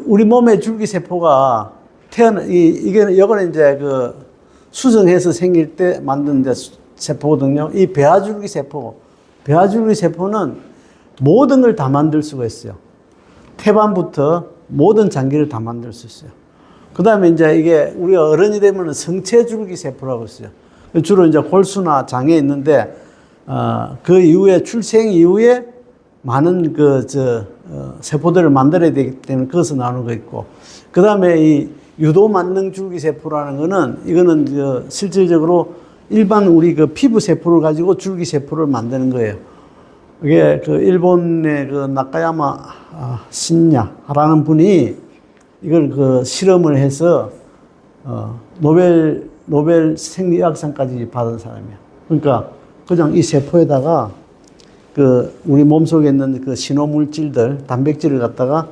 우리 몸의 줄기 세포가 이거는 이제 수정해서 생길 때 만든 이제 세포거든요. 이 배아줄기 세포는 모든 걸 다 만들 수가 있어요. 태반부터 모든 장기를 다 만들 수 있어요. 그 다음에 이제 이게 우리가 어른이 되면 성체줄기 세포라고 있어요. 주로 이제 골수나 장에 있는데, 그 이후에 출생 이후에 많은 세포들을 만들어야 되기 때문에 그것을 나누고 있고, 그 다음에 이 유도만능 줄기세포라는 거는, 이거는 실질적으로 일반 우리 그 피부 세포를 가지고 줄기세포를 만드는 거예요. 그게 그 일본의 그 나카야마 신야라는 분이 이걸 그 실험을 해서, 노벨 생리학상까지 받은 사람이야. 그러니까 그냥 이 세포에다가 그 우리 몸속에 있는 그 신호물질들, 단백질을 갖다가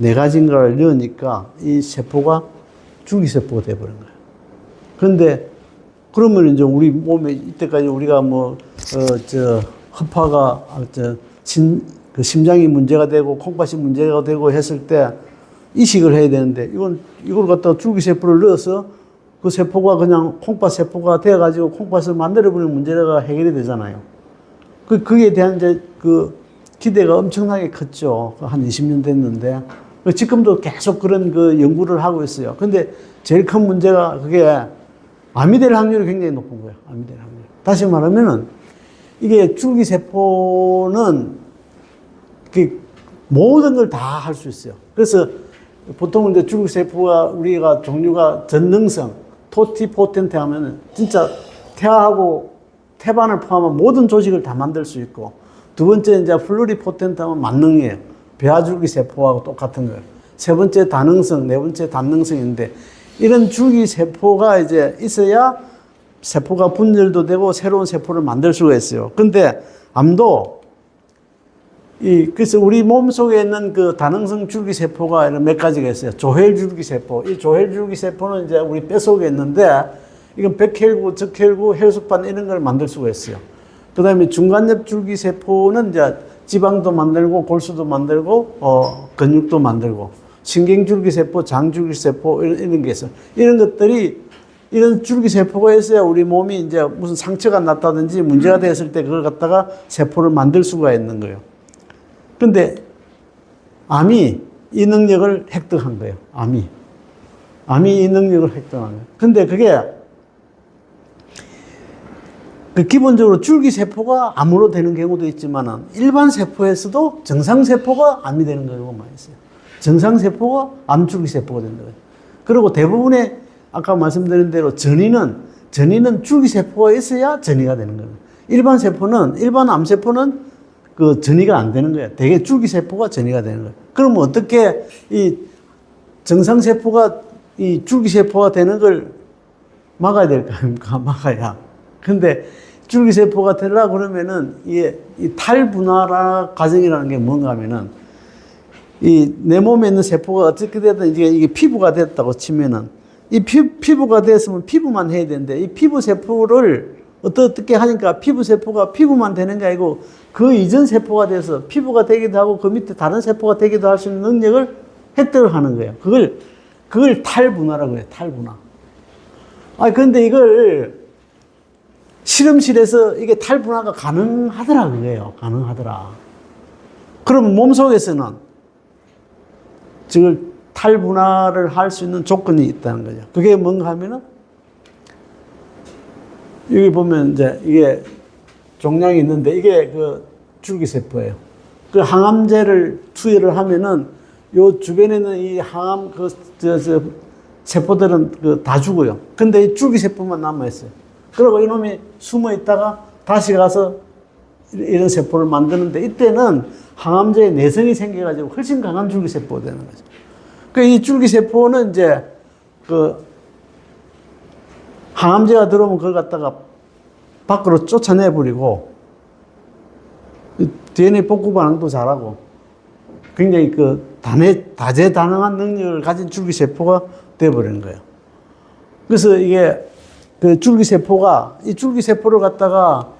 4가지인가를 넣으니까 이 세포가 줄기세포가 돼버린 거예요. 그런데 그러면 이제 우리 몸에 이때까지 우리가 허파가, 심장이 문제가 되고 콩팥이 문제가 되고 했을 때 이식을 해야 되는데 이걸 갖다가 줄기세포를 넣어서 그 세포가 그냥 콩팥 세포가 되어가지고 콩팥을 만들어버리는 문제가 해결이 되잖아요. 그에 대한 이제 그 기대가 엄청나게 컸죠. 한 20년 됐는데. 지금도 계속 그런 그 연구를 하고 있어요. 근데 제일 큰 문제가 그게 암이 될 확률이 굉장히 높은 거예요. 암이 될 확률. 다시 말하면은 이게 줄기세포는 모든 걸 다 할 수 있어요. 그래서 보통 이제 줄기세포가 우리가 종류가 전능성, 토티포텐트 하면은 진짜 태아하고 태반을 포함한 모든 조직을 다 만들 수 있고, 두 번째 이제 플루리포텐트 하면 만능이에요. 배아줄기세포하고 똑같은 거예요. 세 번째 다능성, 네 번째 단능성인데, 이런 줄기세포가 이제 있어야 세포가 분열도 되고 새로운 세포를 만들 수가 있어요. 근데 암도 그래서 우리 몸 속에 있는 그 다능성 줄기세포가 이런 몇 가지가 있어요. 조혈줄기세포. 이 조혈줄기세포는 이제 우리 뼈 속에 있는데, 이건 백혈구, 적혈구, 혈소판 이런 걸 만들 수가 있어요. 그 다음에 중간엽 줄기세포는 이제 지방도 만들고, 골수도 만들고, 근육도 만들고, 신경줄기세포, 장줄기세포, 이런 게 있어요. 이런 것들이, 이런 줄기세포가 있어야 우리 몸이 이제 무슨 상처가 났다든지 문제가 됐을 때 그걸 갖다가 세포를 만들 수가 있는 거예요. 근데 암이 이 능력을 획득한 거예요. 암이 이 능력을 획득한 거예요. 근데 그게 기본적으로 줄기세포가 암으로 되는 경우도 있지만 일반 세포에서도 정상세포가 암이 되는 경우가 많이 있어요. 정상세포가 암줄기세포가 된다. 그리고 대부분의 아까 말씀드린 대로 전이는 줄기세포가 있어야 전이가 되는 거예요. 일반 암세포는 그 전이가 안 되는 거예요. 대개 줄기세포가 전이가 되는 거예요. 그러면 어떻게 이 정상세포가 이 줄기세포가 되는 걸 막아야 될까? 막아야. 근데 줄기세포가 되려고 그러면은 이 탈분화 과정이라는 게 뭔가 하면은 내 몸에 있는 세포가 어떻게 되든 이게 피부가 됐다고 치면은 이 피부가 됐으면 피부만 해야 되는데 이 피부 세포를 어떻게 하니까 피부 세포가 피부만 되는 게 아니고 그 이전 세포가 돼서 피부가 되기도 하고 그 밑에 다른 세포가 되기도 할 수 있는 능력을 획득을 하는 거예요. 그걸 탈분화라고 해요. 탈분화. 그런데 이걸 실험실에서 이게 탈분화가 가능하더라 그거예요. 가능하더라. 그럼 몸속에서는 즉 탈분화를 할 수 있는 조건이 있다는 거죠. 그게 뭔가 하면은 여기 보면 이제 이게 종양이 있는데 이게 그 줄기세포예요. 그 항암제를 투여를 하면은 요 주변에 있는 이 항암 세포들은 다 죽어요. 근데 이 줄기세포만 남아있어요. 그리고 이놈이 숨어 있다가 다시 가서 이런 세포를 만드는데 이때는 항암제의 내성이 생겨가지고 훨씬 강한 줄기세포가 되는 거죠. 이 줄기세포는 이제 항암제가 들어오면 그걸 갖다가 밖으로 쫓아내버리고 DNA 복구 반응도 잘하고 굉장히 다재다능한 능력을 가진 줄기세포가 되어버리는 거예요. 그래서 이게 이 줄기세포를 갖다가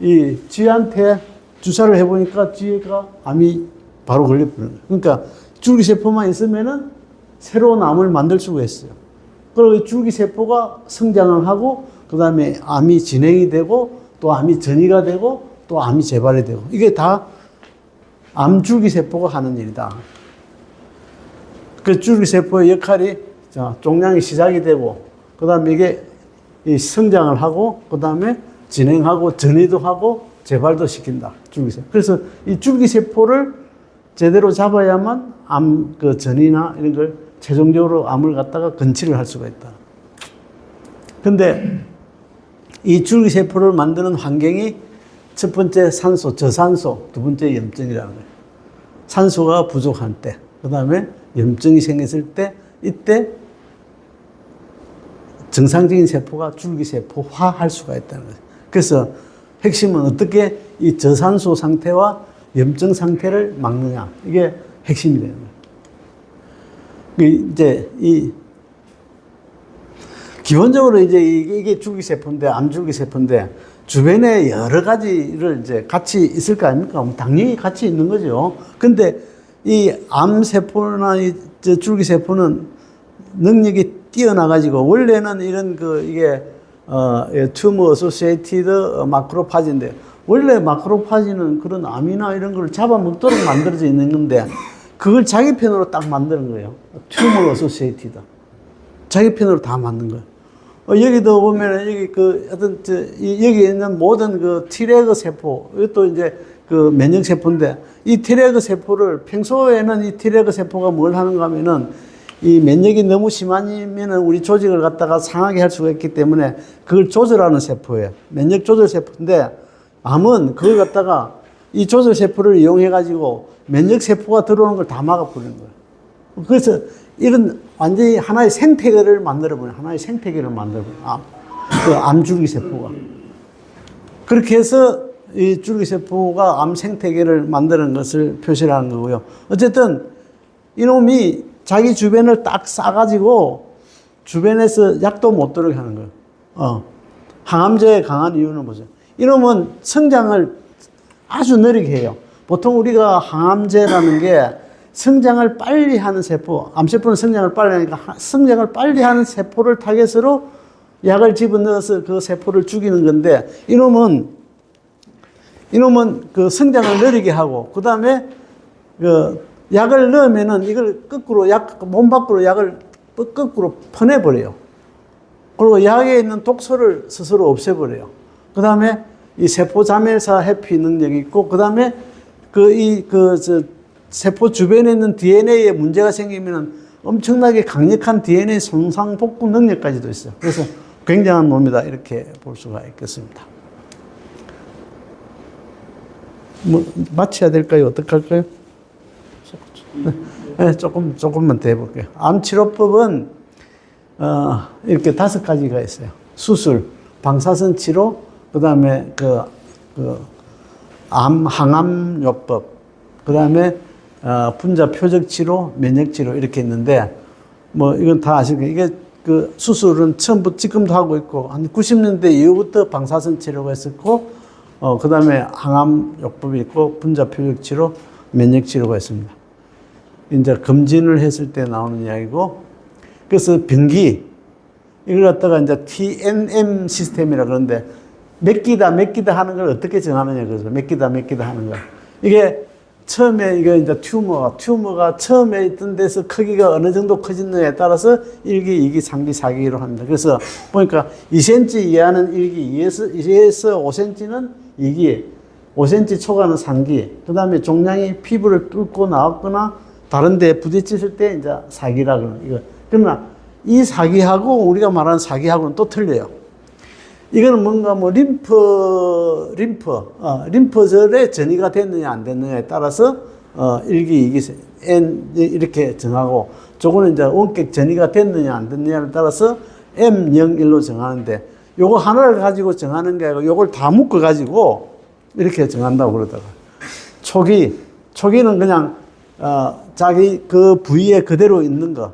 이 쥐한테 주사를 해보니까 쥐가 암이 바로 걸려버리는 거예요. 그러니까 줄기세포만 있으면은 새로운 암을 만들 수가 있어요. 그리고 줄기세포가 성장을 하고 그 다음에 암이 진행이 되고 또 암이 전이가 되고 또 암이 재발이 되고 이게 다 암줄기세포가 하는 일이다. 그 줄기세포의 역할이 자, 종양이 시작이 되고 그 다음에 이게 이 성장을 하고 그 다음에 진행하고 전이도 하고 재발도 시킨다. 줄기세포. 그래서 이 줄기세포를 제대로 잡아야만 암 그 전이나 이런 걸 최종적으로 암을 갖다가 건치를 할 수가 있다. 근데 이 줄기세포를 만드는 환경이 첫 번째 산소, 저산소, 두 번째 염증이라는 거예요. 산소가 부족한 때, 그 다음에 염증이 생겼을 때, 이때 정상적인 세포가 줄기세포화 할 수가 있다는 거예요. 그래서 핵심은 어떻게 이 저산소 상태와 염증 상태를 막느냐. 이게 핵심이 되는 거예요. 이제 기본적으로 이제 이게 줄기세포인데, 암줄기세포인데, 주변에 여러 가지를 이제 같이 있을 거 아닙니까? 당연히 같이 있는 거죠. 근데 이 암세포나 이 줄기세포는 능력이 뛰어나가지고, 원래는 이런 이게, 튜머 어소시에이티드 마크로파지인데, 원래 마크로파지는 그런 암이나 이런 걸 잡아먹도록 만들어져 있는 건데, 그걸 자기 편으로 딱 만드는 거예요. 튜머 어소시에이티드. 자기 편으로 다 만든 거예요. 여기도 보면은, 여기 여기 있는 모든 T레그 세포, 이것도 이제 면역세포인데, 이 T레그 세포를, 평소에는 이 T레그 세포가 뭘 하는가 하면은, 이 면역이 너무 심하면은 우리 조직을 갖다가 상하게 할 수가 있기 때문에 그걸 조절하는 세포예요. 면역 조절 세포인데, 암은 그걸 갖다가 이 조절 세포를 이용해가지고 면역 세포가 들어오는 걸 다 막아버리는 거예요. 그래서 이런 완전히 하나의 생태계를 만들어버려요. 하나의 생태계를 만들어버려요. 암줄기세포가. 그렇게 해서 이 줄기세포가 암 생태계를 만드는 것을 표시를 하는 거고요. 어쨌든 이놈이 자기 주변을 딱 싸가지고 주변에서 약도 못 들어오게 하는 거예요. 항암제에 강한 이유는 뭐죠? 이놈은 성장을 아주 느리게 해요. 보통 우리가 항암제라는 게 성장을 빨리 하는 세포, 암세포는 성장을 빨리 하니까 성장을 빨리 하는 세포를 타겟으로 약을 집어넣어서 그 세포를 죽이는 건데, 이놈은 그 성장을 느리게 하고, 그 다음에 약을 넣으면은 이걸 거꾸로 몸 밖으로 약을 거꾸로 퍼내버려요. 그리고 약에 있는 독소를 스스로 없애버려요. 그 다음에 이 세포 자멸사 회피 능력이 있고, 그 다음에 세포 주변에 있는 DNA에 문제가 생기면 엄청나게 강력한 DNA 손상 복구 능력까지도 있어요. 그래서 굉장한 놈이다. 이렇게 볼 수가 있겠습니다. 마쳐야 될까요? 어떡할까요? 네, 조금만 더 해볼게요. 암치료법은, 이렇게 5가지가 있어요. 수술, 방사선 치료, 그 다음에 항암요법, 그 다음에 분자 표적 치료, 면역 치료 이렇게 있는데, 이건 다 아실 거예요. 이게 수술은 처음부터 지금도 하고 있고, 한 90년대 이후부터 방사선 치료가 있었고, 그 다음에 항암요법이 있고, 분자 표적 치료, 면역 치료가 있습니다. 이제 검진을 했을 때 나오는 이야기고, 그래서 병기, 이걸 갖다가 이제 TNM 시스템이라 그러는데, 몇 기다 하는 걸 어떻게 정하느냐, 그래서 몇 기다 하는 거. 이게 처음에 이게 이제 튜머가 처음에 있던 데서 크기가 어느 정도 커지느냐에 따라서 1기, 2기, 3기, 4기로 합니다. 그래서 보니까 2cm 이하는 1기, 2에서 5cm는 2기, 5cm 초과는 3기, 그 다음에 종양이 피부를 뚫고 나왔거나 다른 데 부딪혔을 때 이제 4기라 그러는 이거. 그러나 이 4기하고 우리가 말하는 4기하고는 또 틀려요. 이거는 뭔가 림프절에 전이가 됐느냐 안 됐느냐에 따라서 1기, 2기, N 이렇게 정하고, 저거는 이제 원격 전이가 됐느냐 안 됐느냐에 따라서 M01로 정하는데, 요거 하나를 가지고 정하는 게 아니고 요걸 다 묶어 가지고 이렇게 정한다고 그러더라고요. 초기는 그냥 자기 그 부위에 그대로 있는 거,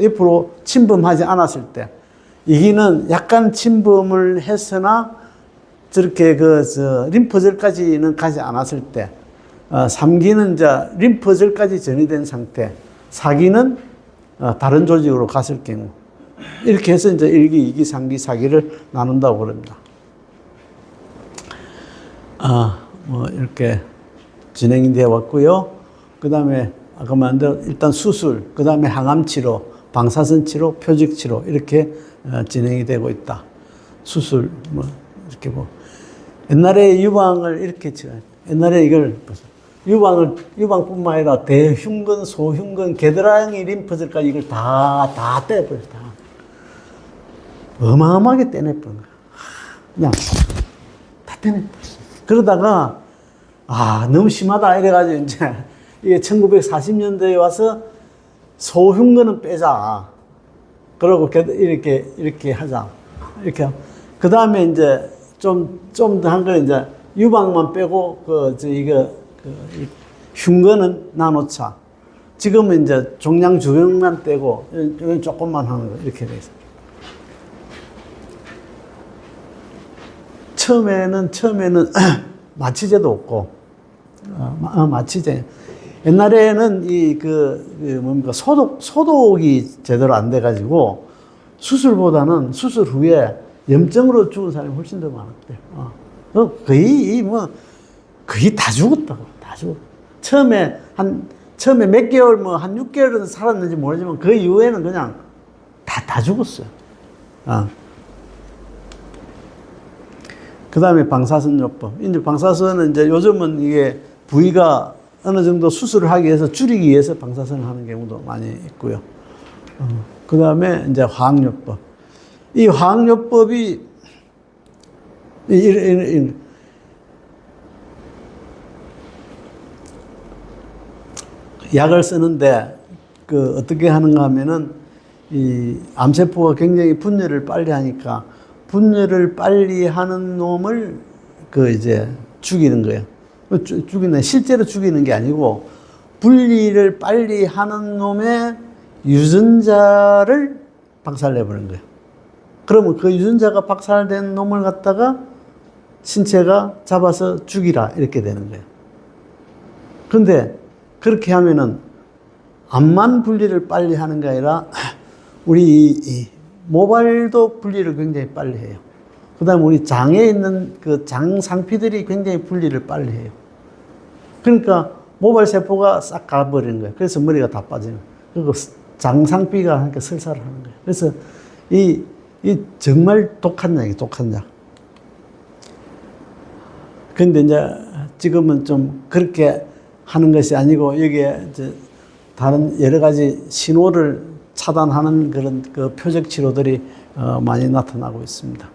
옆으로 침범하지 않았을 때, 2기는 약간 침범을 했으나 저렇게 림프절까지는 가지 않았을 때, 3기는 이제 림프절까지 전이된 상태, 4기는 다른 조직으로 갔을 경우, 이렇게 해서 이제 1기, 2기, 3기, 4기를 나눈다고 그럽니다. 뭐 이렇게 진행이 되어 왔고요. 그 다음에 아까 말한 대로 일단 수술, 그 다음에 항암 치료, 방사선 치료, 표적 치료 이렇게 진행이 되고 있다. 수술 뭐 이렇게 뭐 옛날에 유방을 이렇게 옛날에 이걸 유방뿐만 아니라 대흉근, 소흉근, 겨드랑이 림프절까지 이걸 다 떼버려. 다 어마어마하게 떼내버린 거야. 그냥 다 떼내버렸어. 그러다가 너무 심하다 이래가지고 이제 이게 1940년대에 와서 소흉근은 빼자. 그러고 이렇게 하자. 이렇게. 그 다음에 이제 좀 더 한 거 이제 유방만 빼고 흉근은 나놓자. 지금은 이제 종양 주변만 떼고 이건 조금만 하는 거 이렇게 돼 있어요. 처음에는 마취제도 없고 마취제. 옛날에는 뭡니까 소독이 제대로 안 돼가지고 수술보다는 수술 후에 염증으로 죽은 사람이 훨씬 더 많았대요. 거의 다 죽었다고. 다 죽었. 처음에 몇 개월 한 6개월은 살았는지 모르지만 그 이후에는 그냥 다 죽었어요. 그 다음에 방사선요법. 이제 방사선은 이제 요즘은 이게 부위가 어느 정도 수술을 하기 위해서 줄이기 위해서 방사선을 하는 경우도 많이 있고요. 그 다음에 이제 화학요법. 이 화학요법이 약을 쓰는데 어떻게 하는가 하면은 이 암세포가 굉장히 분열을 빨리 하니까 분열을 빨리 하는 놈을 이제 죽이는 거예요. 실제로 죽이는 게 아니고 분리를 빨리 하는 놈의 유전자를 박살내버리는 거예요. 그러면 그 유전자가 박살된 놈을 갖다가 신체가 잡아서 죽이라 이렇게 되는 거예요. 그런데 그렇게 하면은 암만 분리를 빨리 하는 게 아니라 우리 이 모발도 분리를 굉장히 빨리 해요. 그 다음에 우리 장에 있는 장 상피들이 굉장히 분리를 빨리 해요. 그러니까 모발 세포가 싹 가버리는 거예요. 그래서 머리가 다 빠지는 거예요. 그리고 장 상피가 하니까 설사를 하는 거예요. 그래서 이 정말 독한 약이에요. 독한 약. 근데 이제 지금은 좀 그렇게 하는 것이 아니고 여기에 이제 다른 여러 가지 신호를 차단하는 그런 표적 치료들이 많이 나타나고 있습니다.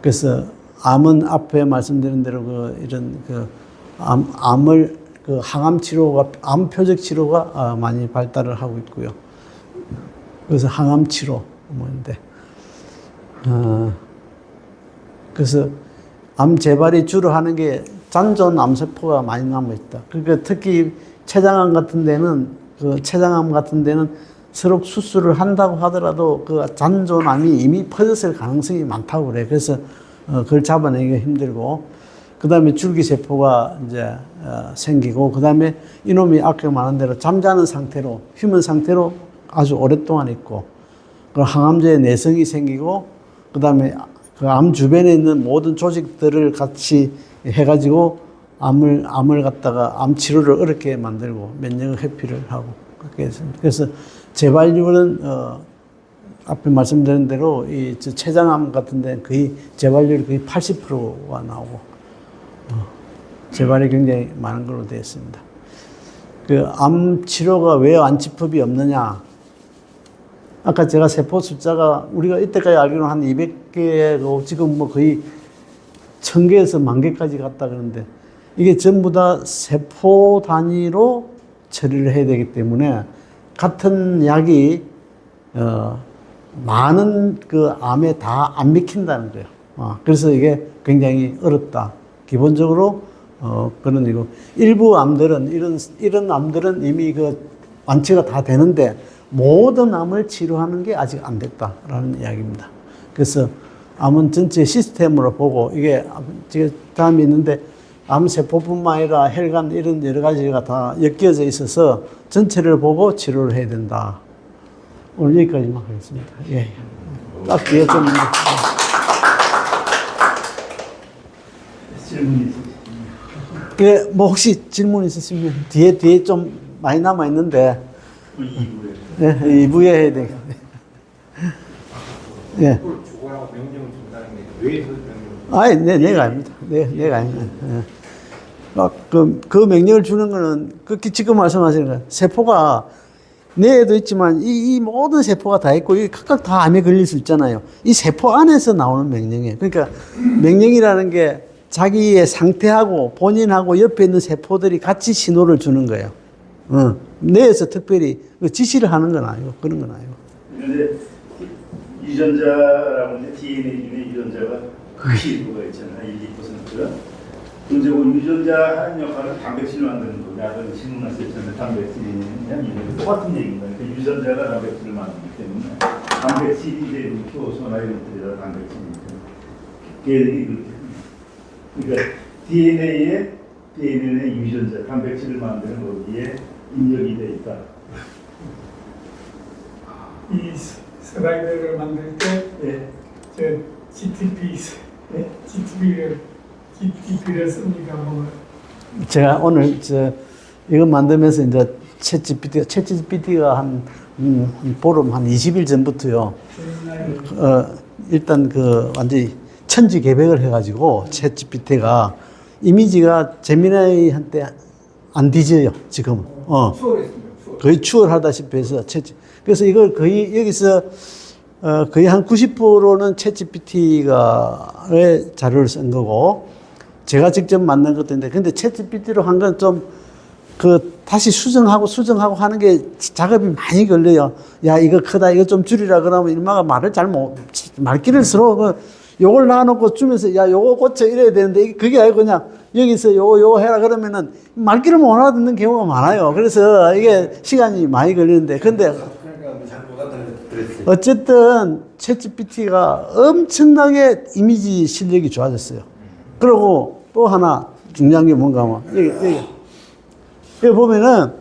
그래서 암은 앞에 말씀드린 대로 이런 암을 항암 치료가 암 표적 치료가 많이 발달을 하고 있고요. 그래서 항암 치료 뭐인데 그래서 암 재발이 주로 하는 게 잔존 암세포가 많이 남아 있다. 그러니까 특히 췌장암 같은 데는 췌장암 같은 데는 서로 수술을 한다고 하더라도 잔존암이 이미 퍼졌을 가능성이 많다고 그래요. 그래서 그걸 잡아내기가 힘들고, 그 다음에 줄기세포가 이제 생기고, 그 다음에 이놈이 아까 말한 대로 잠자는 상태로, 휴면 상태로 아주 오랫동안 있고, 그 항암제의 내성이 생기고, 그 다음에 그 암 주변에 있는 모든 조직들을 같이 해가지고 암을 갖다가 암 치료를 어렵게 만들고 면역 회피를 하고 그렇게 했습니다. 그래서 재발률은 앞에 말씀드린 대로 이 췌장암 같은 데는 거의 재발률이 거의 80%가 나오고 재발이 굉장히 많은 걸로 되어 있습니다. 그 암 치료가 왜 완치법이 없느냐? 아까 제가 세포 숫자가 우리가 이때까지 알기로는 한 200개고 지금 뭐 거의 1000개에서 10,000개까지 갔다 그러는데 이게 전부 다 세포 단위로 처리를 해야 되기 때문에 같은 약이 많은 그 암에 다 안 먹힌다는 거예요. 그래서 이게 굉장히 어렵다. 기본적으로 그런 이고 일부 암들은 이런 암들은 이미 완치가 다 되는데 모든 암을 치료하는 게 아직 안 됐다라는 이야기입니다. 그래서 암은 전체 시스템으로 보고 이게 다음에 있는데 암세포뿐만 아니라 혈관 이런 여러 가지가 다 엮여져 있어서 전체를 보고 치료를 해야 된다. 오늘 여기까지만 하겠습니다. 예. 딱 뒤에 좀. 질문이 있으시죠? 예, 뭐 혹시 질문 있으시면 뒤에 좀 많이 남아 있는데. 그 이후에. 예, 2부에 해야 되겠네. 예. 그걸 주고라고 명령을 준다는 게 왜 그 명령을 아니, 내가 아닙니다. 내가 아닙니다. 예. 그 명령을 주는 거는, 지금 말씀하시는 거, 세포가 뇌에도 있지만, 이 모든 세포가 다 있고, 각각 다 암에 걸릴 수 있잖아요. 이 세포 안에서 나오는 명령이에요. 그러니까, 명령이라는 게 자기의 상태하고 본인하고 옆에 있는 세포들이 같이 신호를 주는 거예요. 뇌에서 특별히 지시를 하는 건 아니고, 그런 건 아니고. 그런데 유전자라고 하는데 DNA 중에 유전자가 극히 일부가 있잖아요. 1, 2%가. 이제 그 유전자 하는 역할은 단백질을 만드는 거고, 아까 질문하셨 잖아요. 단백질이냐 이런 똑같은 얘기입니다. 그러니까 유전자가 단백질을 만들기 때문에 단백질이 이제 효소나 이런 것들이 단백질이니까 걔들이 그렇게 그러니까 DNA의 유전자 단백질을 만드는 거기에 입력이 돼 있다. 이 슬라이드를 만들 때, 예. GTP를 씁니까? 뭐. 제가 오늘 이거 만들면서 이제 챗GPT가 한 보름 한 20일 전부터요. 일단 완전히 천지 개백을 해가지고 챗GPT가 이미지가 제미나이한테 안 뒤져요 지금은. 추월했습니다. 거의 추월하다시피 해서 그래서 이걸 거의 여기서 거의 한 90%는 챗GPT가의 자료를 쓴 거고 제가 직접 만든 것도 있는데 근데 챗GPT로 한 건 좀 다시 수정하고 하는 게 작업이 많이 걸려요. 야 이거 크다 이거 좀 줄이라 그러면 일마가 말을 말귀를 서로 요걸 놔놓고 주면서 야 요거 고쳐 이래야 되는데 그게 아니고 그냥 여기서 요거 해라 그러면은 말귀를 못 알아듣는 경우가 많아요. 그래서 이게 시간이 많이 걸리는데 근데 어쨌든 챗GPT가 엄청나게 이미지 실력이 좋아졌어요. 그리고 또 하나 중요한 게 뭔가 하면 여기 보면은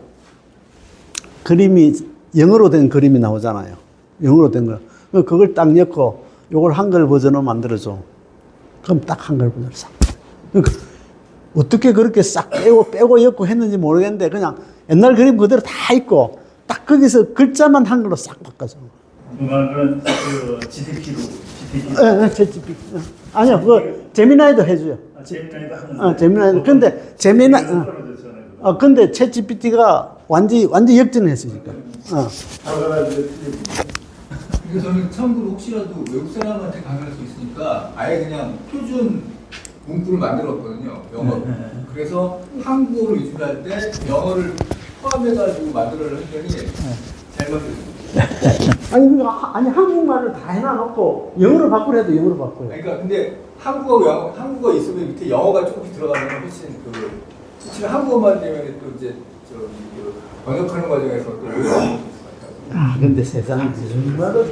그림이 영어로 된 그림이 나오잖아요. 영어로 된 거. 그걸 딱 넣고 요걸 한글 버전으로 만들어줘. 그럼 딱 한글 버전으로 싹. 그러니까 어떻게 그렇게 싹 빼고 엮고 했는지 모르겠는데 그냥 옛날 그림 그대로 다 있고 딱 거기서 글자만 한글로 싹 바꿔서. 그거는 GTP로. 네, 챗GPT. 아니요, 그거 제미나이도 해줘요. 제미나이도 하는데. 제미나이도. 근데 근데 챗GPT가 완전히 역전했어요, 지금. 그래서 저는 참고로 혹시라도 외국 사람한테 강의할 수 있으니까 아예 그냥 표준 문구를 만들었거든요, 영어로. 그래서 한국어로 유출할 때 영어를 포함해가지고 만들어를 했더니 잘 만들었어요. 아니 한국말을 다 해놔놓고 영어로 바꾸려 해도 영어로 바꿔요. 그러니까 근데 한국어 있으면 밑에 영어가 조금씩 들어가면 훨씬 지금 한국어만 되면 또 이제 번역하는 과정에서 또 오해가 있을 것 같아요. 근데 세상에 정말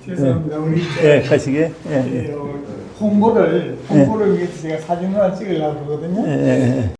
죄송합니다. 우리 가시게. 홍보를 위해서 제가 사진을 하나 찍으려고 그러거든요.